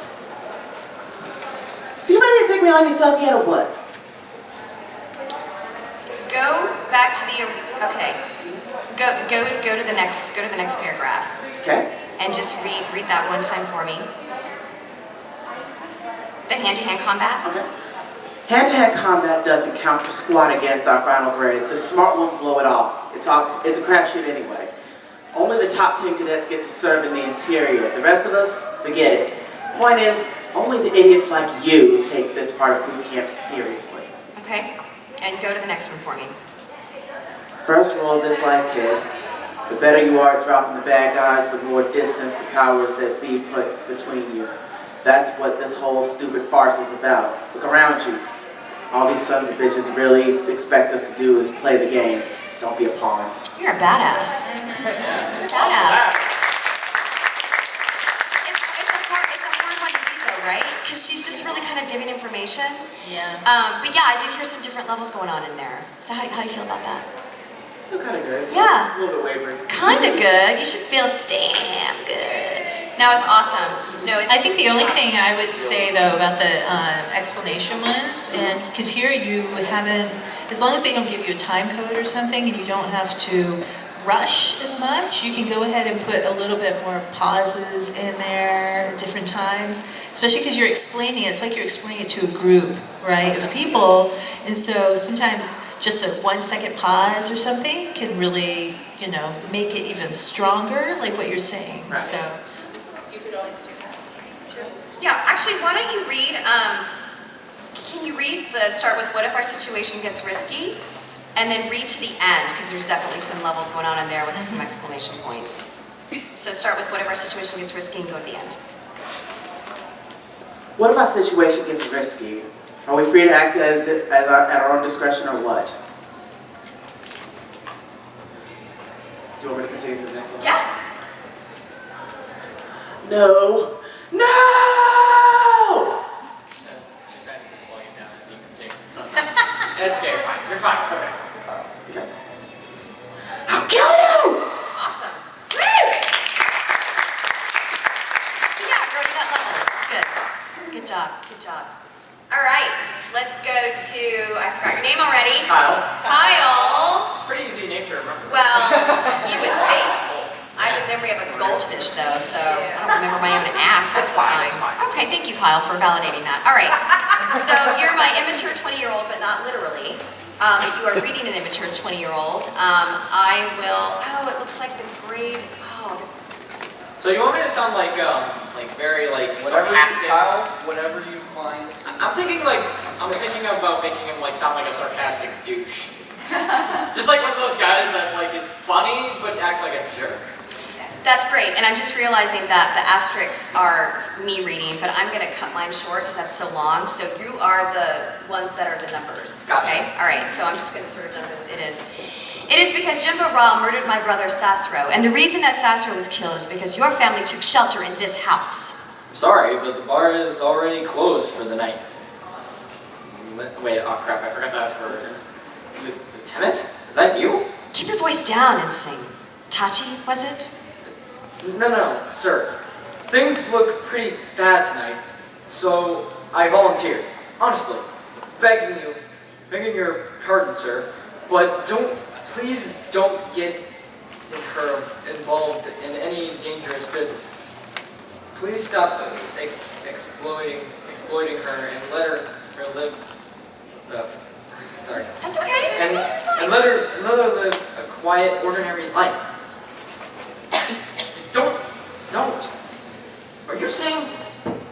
J: So you ready to take me on yourself yet or what?
G: Go back to the, okay. Go to the next paragraph.
J: Okay.
G: And just read that one time for me. The hand-to-hand combat.
J: Okay. Hand-to-hand combat doesn't count for squat against our final grade. The smart ones blow it off. It's a crapshoot anyway. Only the top 10 cadets get to serve in the interior. The rest of us, forget it. Point is, only the idiots like you take this part of boot camp seriously.
G: Okay. And go to the next one for me.
J: First rule of this life, kid. The better you are at dropping the bad guys, the more distance the powers that be put between you. That's what this whole stupid farce is about. Look around you. All these sons of bitches really expect us to do is play the game. Don't be a pawn.
G: You're a badass. You're a badass. It's a hard one to do though, right? Because she's just really kind of giving information.
D: Yeah.
G: But yeah, I did hear some different levels going on in there. So how do you feel about that?
J: Feel kind of good.
G: Yeah.
J: A little bit wavering.
G: Kind of good. You should feel damn good. That was awesome. No,
D: I think the only thing I would say though about the explanation ones, and because here you haven't, as long as they don't give you a time code or something and you don't have to rush as much, you can go ahead and put a little bit more of pauses in there at different times, especially because you're explaining it. It's like you're explaining it to a group, right, of people, and so sometimes just a 1 second pause or something can really, you know, make it even stronger, like what you're saying.
J: Right.
D: So you could always do that.
G: Yeah, actually, why don't you read, can you read start with what if our situation gets risky? And then read to the end, because there's definitely some levels going on in there with some exclamation points. So start with what if our situation gets risky and go to the end.
J: What if our situation gets risky? Are we free to act at our own discretion or what? Do you want me to continue to the next one?
G: Yeah.
J: No. No!
K: She's trying to keep the volume down as you can see. It's okay, you're fine. You're fine. Okay.
J: Okay. I'll kill you!
G: Awesome. Woo! So yeah, girl, you got levels. That's good. Good job. Good job. All right, let's go to, I forgot your name already.
K: Kyle.
G: Kyle.
K: It's a pretty easy name to remember.
G: Well, you would think. I have the memory of a goldfish, though, so I don't remember my own ass half the time.
K: That's fine.
G: Okay, thank you, Kyle, for validating that. All right. So you're my immature 20-year-old, but not literally. You are reading an immature 20-year-old. I will. Oh, it looks like the grade. Oh.
K: So you want me to sound like very
F: Whatever
K: sarcastic?
F: Kyle, whatever you find.
K: I'm thinking about making him sound like a sarcastic douche. Just like one of those guys that is funny but acts like a jerk.
G: That's great, and I'm just realizing that the asterisks are me reading, but I'm going to cut mine short because that's so long. So you are the ones that are the numbers.
K: Gotcha.
G: Okay? All right, so I'm just going to sort of jump in with it is. It is because Jimbo Ra murdered my brother Sasro, and the reason that Sasro was killed is because your family took shelter in this house.
K: Sorry, but the bar is already closed for the night. Wait, oh crap, I forgot to ask for Lieutenant? Is that you?
G: Keep your voice down and sing. Tachi, was it?
K: No, sir. Things look pretty bad tonight, so I volunteered. Honestly, begging your pardon, sir, but please don't get her involved in any dangerous business. Please stop exploiting her and let her live. Sorry.
G: That's okay.
K: And let her live a quiet, ordinary life. Don't. Are you saying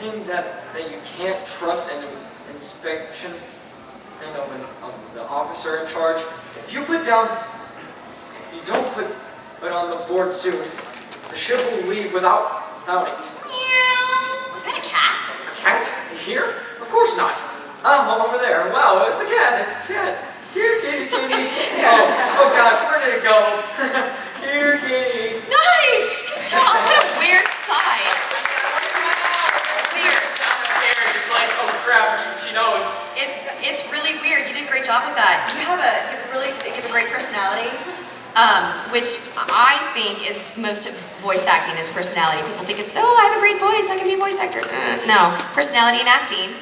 K: saying that you can't trust an inspection of the officer in charge. If you don't put on the board soon, the ship will leave without it.
G: Meow. Was that a cat?
K: A cat? Here? Of course not. Oh, over there. Wow, it's a cat. It's a cat. Here, kitty, kitty. Oh gosh, where did it go? Here, kitty.
G: Nice! Good job. What a weird side. Weird.
K: Scared, just like, oh crap, she knows.
G: It's really weird. You did a great job with that. You have a great personality, which I think is most of voice acting is personality. People think it's, I have a great voice, I can be a voice actor. No, personality and acting,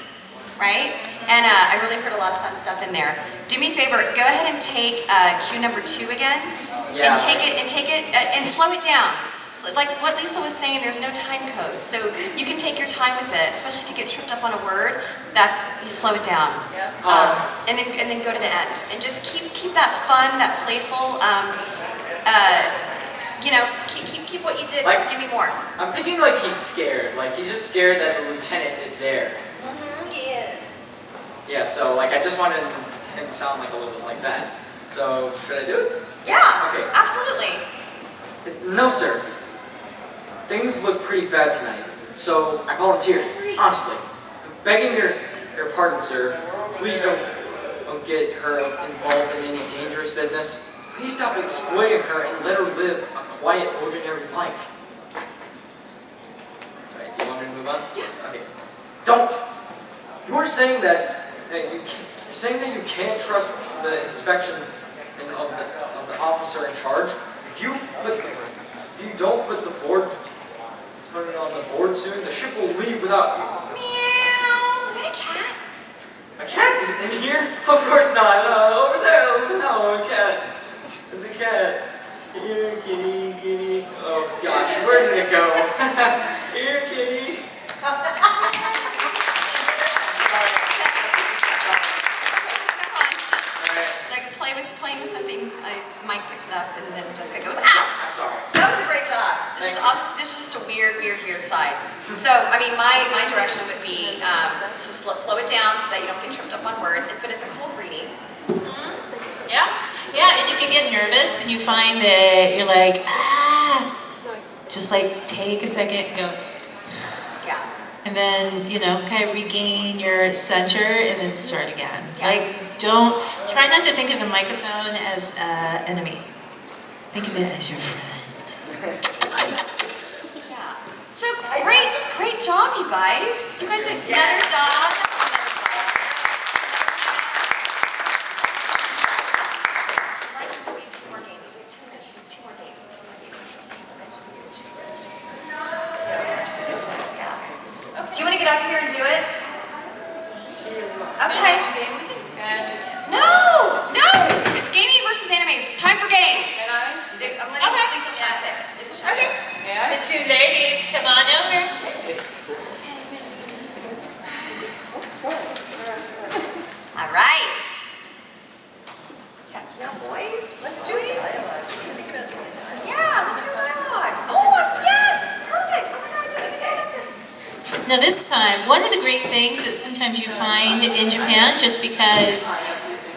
G: right? And I really heard a lot of fun stuff in there. Do me a favor, go ahead and take cue number 2 again,
K: Yeah.
G: and take it and slow it down. So like what Lisa was saying, there's no time code, so you can take your time with it, especially if you get tripped up on a word. You slow it down, and then go to the end, and just keep that fun, that playful. Keep what you did. Just give me more.
K: I'm thinking like he's scared. Like he's just scared that the lieutenant is there.
G: He is.
K: Yeah, so like I just wanted him to sound like a little bit like that. So should I do it?
G: Yeah.
K: Okay.
G: Absolutely.
K: No, sir. Things look pretty bad tonight, so I volunteered. Honestly, I'm begging your pardon, sir. Please don't get her involved in any dangerous business. Please stop exploiting her and let her live a quiet, ordinary life. Alright, do you want me to move on? Yeah. Okay. Don't. You're saying that you can't trust the inspection of the officer in charge. If you don't put it on the board soon, the ship will leave without you.
G: Meow. Is that a cat?
K: A cat in here? Of course not. Over there. No, a cat. It's a cat. Here, kitty, kitty. Oh gosh, where did it go? Here, kitty.
G: Like playing with something, Mike picks it up, and then Jessica goes, "Ow!"
K: I'm sorry.
G: That was a great job. This is just a weird side. So, I mean, my direction would be to slow it down so that you don't get tripped up on words. But it's a cold reading.
D: Yeah, and if you get nervous and you find that you're like, just like take a second and go,
G: Yeah.
D: and then, kind of regain your center and then start again.
G: Yeah.
D: Like, try not to think of the microphone as an enemy. Think of it as your friend.
G: Yeah. So great job, you guys. You guys did another job. Do you want to get up here and do it? Okay. No! It's gaming versus anime. It's time for games. I'm letting Lisa check this. Okay.
D: The two ladies, come on over.
G: All right. Now, boys, let's do this. Yeah, let's do dialogue. Oh, yes! Perfect. Oh my God, I didn't think about this.
D: Now this time, one of the great things that sometimes you find in Japan, just because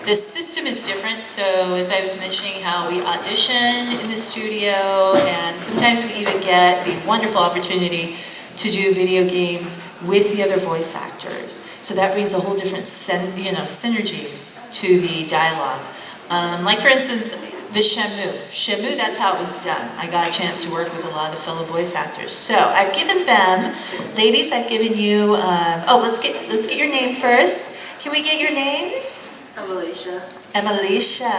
D: the system is different, so as I was mentioning how we audition in the studio, and sometimes we even get the wonderful opportunity to do video games with the other voice actors. So that brings a whole different synergy to the dialogue. Like for instance, the Shamu, that's how it was done. I got a chance to work with a lot of fellow voice actors. So I've given them, ladies, I've given you, let's get your name first. Can we get your names?
E: Alicia.
D: Emilicia.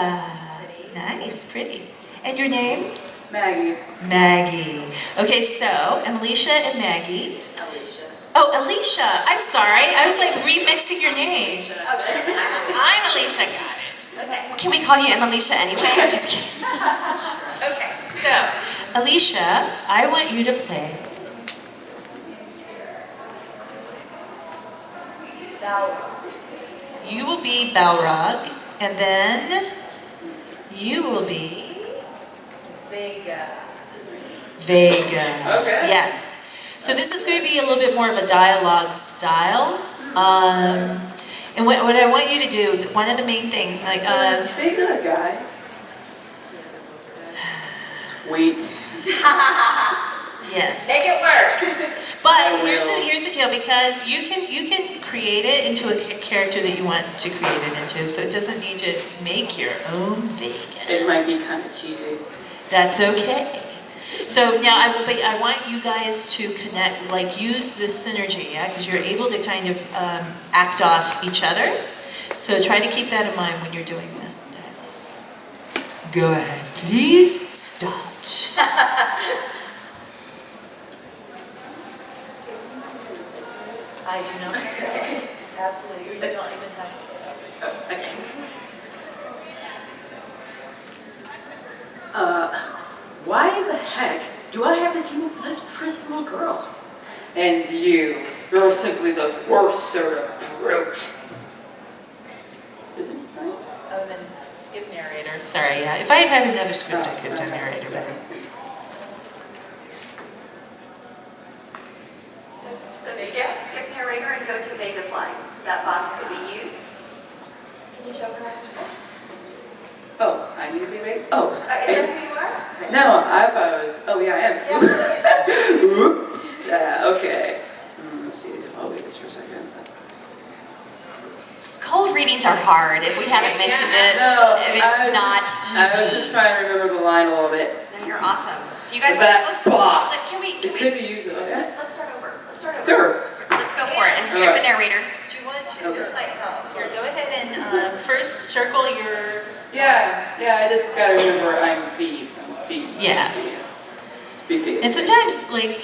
D: Nice, pretty. And your name?
E: Maggie.
D: Maggie. Okay, so Emilicia and Maggie.
E: Alicia.
D: Oh, Alicia. I'm sorry. I was like remixing your name.
G: Oh, just
D: I'm Alicia, got it.
G: Okay. Well, can we call you Emilicia anyway? I'm just kidding.
D: Okay, so Alicia, I want you to play. You will be Balrog, and then you will be
E: Vega.
D: Vega.
K: Okay.
D: Yes. So this is going to be a little bit more of a dialogue style. And what I want you to do, one of the main things, like,
J: Big good guy.
K: Sweet.
D: yes.
G: Make it work.
D: But here's the deal, because you can create it into a character that you want to create it into, so it doesn't need to make your own vegan.
K: It might be kind of cheesy.
D: That's okay. So now I want you guys to connect, like use this synergy, yeah, because you're able to kind of act off each other. So try to keep that in mind when you're doing the dialogue. Go ahead, please start. I do not. Absolutely. You don't even have to say that.
K: Oh, okay.
L: Why the heck do I have to team up with this prissy little girl?
K: And you're simply the worst sort of brute. Isn't it right?
D: And skip narrator. Sorry, yeah. If I had had another script, I could have done narrator better.
A: So skip narrator and go to Vegas line. That box could be used. Can you show her your script?
K: Oh, I need to be big? Oh.
A: Is that who you are?
K: No, I thought it was, oh yeah, I am.
A: Yeah.
K: Oops. Okay. Let's see, I'll wait this for a second.
G: Cold readings are hard. If we haven't mentioned it,
K: No,
G: it's not
K: I was just
G: easy.
K: trying to remember the line a little bit.
G: No, you're awesome. Do you guys
K: That
G: let's
K: box.
G: can we
K: It could be used, okay?
A: Let's start over.
K: Sure.
G: let's go for it and skip the narrator.
D: Do you want to just like, here, go ahead and first circle your...
K: Yeah, I just gotta remember I'm B.
D: Yeah.
K: BP.
D: And sometimes, like,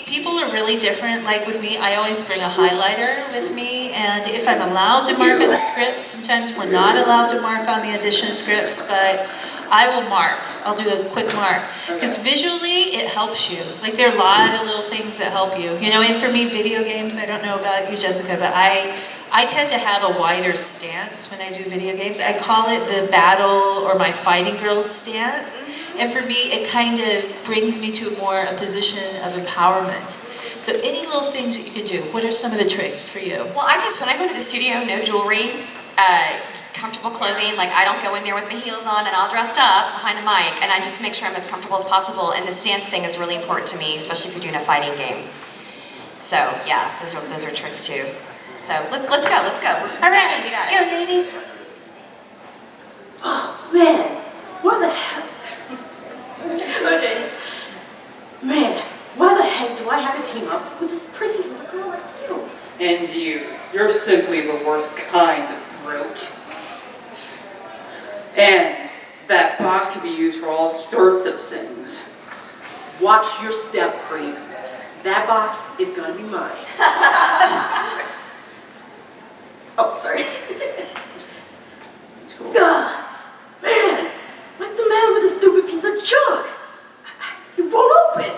D: people are really different. Like with me, I always bring a highlighter with me, and if I'm allowed to mark on the scripts, sometimes we're not allowed to mark on the audition scripts, but I will mark. I'll do a quick mark. Because visually, it helps you. Like, there are a lot of little things that help you. You know, and for me, video games, I don't know about you, Jessica, but I tend to have a wider stance when I do video games. I call it the battle or my fighting girls stance. And for me, it kind of brings me to a position of empowerment. So any little things that you can do, what are some of the tricks for you?
G: Well, when I go to the studio, no jewelry, comfortable clothing. Like, I don't go in there with my heels on and all dressed up behind a mic, and I just make sure I'm as comfortable as possible. And the stance thing is really important to me, especially if you're doing a fighting game. So yeah, those are tricks too. So let's go.
D: All right, go ladies.
L: Oh man, why the heck? Okay. Man, why the heck do I have to team up with this prissy little girl like you?
K: And you're simply the worst kind of brute. And that box can be used for all sorts of things.
L: Watch your step, creep. That box is gonna be mine. Oh, sorry. Ugh, man, what's the matter with this stupid piece of junk? It won't open.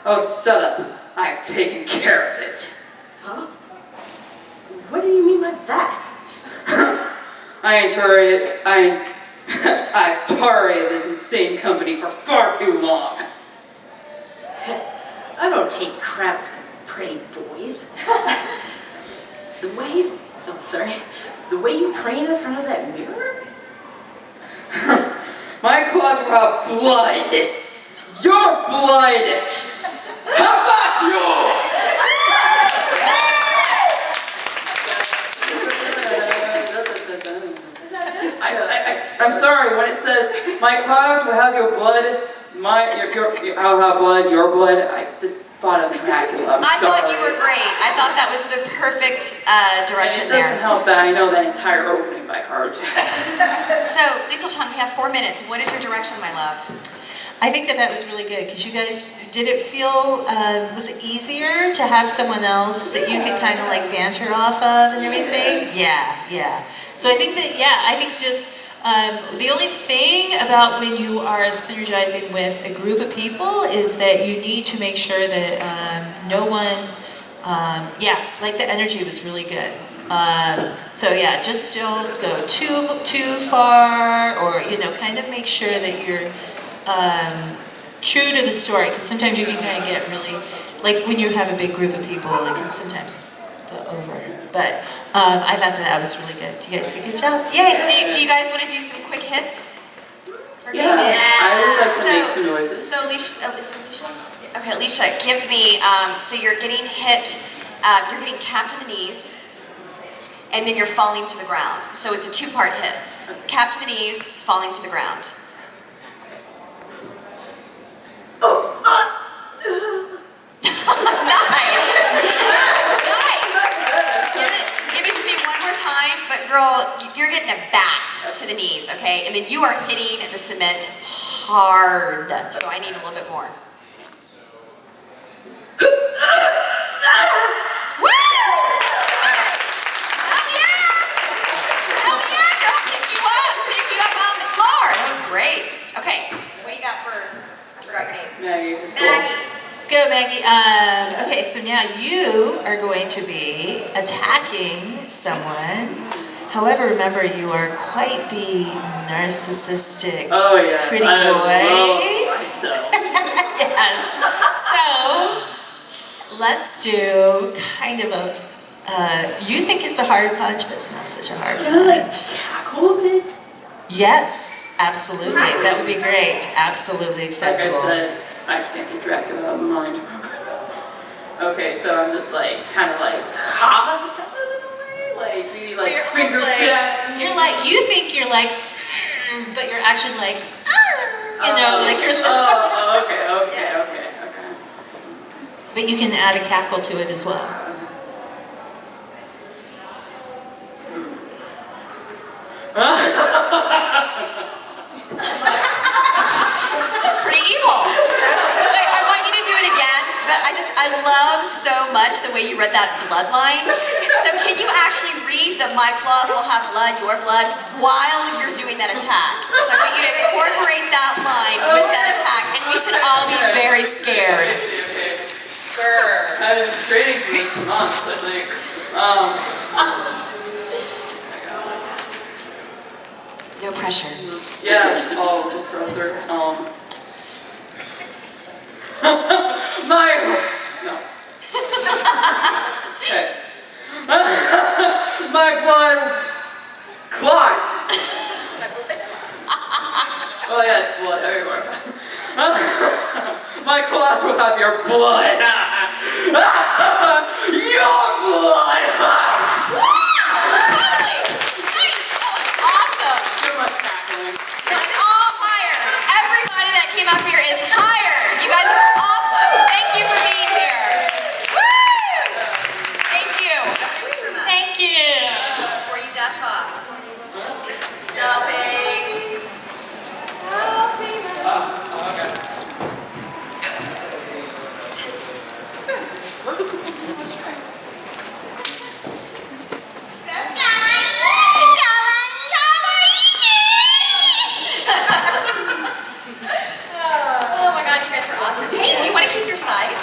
K: Oh, shut up. I've taken care of it.
L: Huh? What do you mean by that?
K: I've tolerated this insane company for far too long.
L: I don't take crap from pretty boys. The way you pray in front of that mirror?
K: My claws were out of blood. Your blood. How about you? I'm sorry, when it says, my claws will have your blood, I'll have blood, your blood, I just thought of Dracula.
G: I thought you were great. I thought that was the perfect direction
K: It doesn't
G: there.
K: help that I know that entire opening by heart.
G: So, Liesl-chan, we have 4 minutes. What is your direction, my love?
D: I think that was really good, because you guys, did it feel, was it easier to have someone else that you could kind of like banter off of and everything? Yeah. So I think just, the only thing about when you are synergizing with a group of people is that you need to make sure that no one, like the energy was really good. So yeah, just don't go too far, or kind of make sure that you're true to the story, because sometimes you can kind of get really, like when you have a big group of people, it can sometimes go over. But I thought that was really good. You guys did a good job.
G: Yeah, do you guys want to do some quick hits? For
E: Yeah, I would like to make some noises.
G: So Alicia, is it Alicia? Okay, Alicia, give me, so you're getting hit, you're getting capped to the knees, and then you're falling to the ground. So it's a two-part hit. Capped to the knees, falling to the ground. Nice. Give it to me one more time, but girl, you're getting a bat to the knees, okay? And then you are hitting the cement hard. So I need a little bit more. Woo! Hell yeah! Hell yeah, girl, pick you up off the floor. That was great. Okay, what do you got for, I forgot your name.
E: Maggie.
G: Maggie.
D: Go, Maggie. Okay, so now you are going to be attacking someone. However, remember, you are quite the narcissistic pretty boy.
E: I love myself.
D: Yes. So, let's do kind of a, you think it's a hard punch, but it's not such a hard
E: Can I like
D: punch.
E: cackle a bit?
D: Yes, absolutely. That would be great. Absolutely
E: Like I
D: acceptable.
E: said, I can't keep track of my mind. Okay, so I'm just like, kind of like, ha, like, maybe like
D: You're
E: finger
D: almost
E: jab.
D: You're like, you think you're like, but you're actually like, you know, like you're.
E: Oh, okay.
D: But you can add a cackle to it as well.
G: That's pretty evil. Wait, I want you to do it again, but I love so much the way you read that bloodline. So can you actually read the my claws will have blood, your blood, while you're doing that attack? So I want you to incorporate that line with that attack, and we should all be very scared.
E: Sure. I've been training for this for months, I think.
G: No pressure.
E: Yeah, Professor. No. Okay. My blood clots. Oh yeah, it's blood everywhere. My claws will have your blood. Your blood.
G: Awesome.
E: Too much cackling.
G: You're all hired. Everybody that came up here is hired. You guys are awesome. Thank you for being here. Woo! Thank you.
D: Thank you.
G: Before you dash off. Selfie.
E: Okay.
G: Oh my god, you guys are awesome. Hey, do you want to keep your side?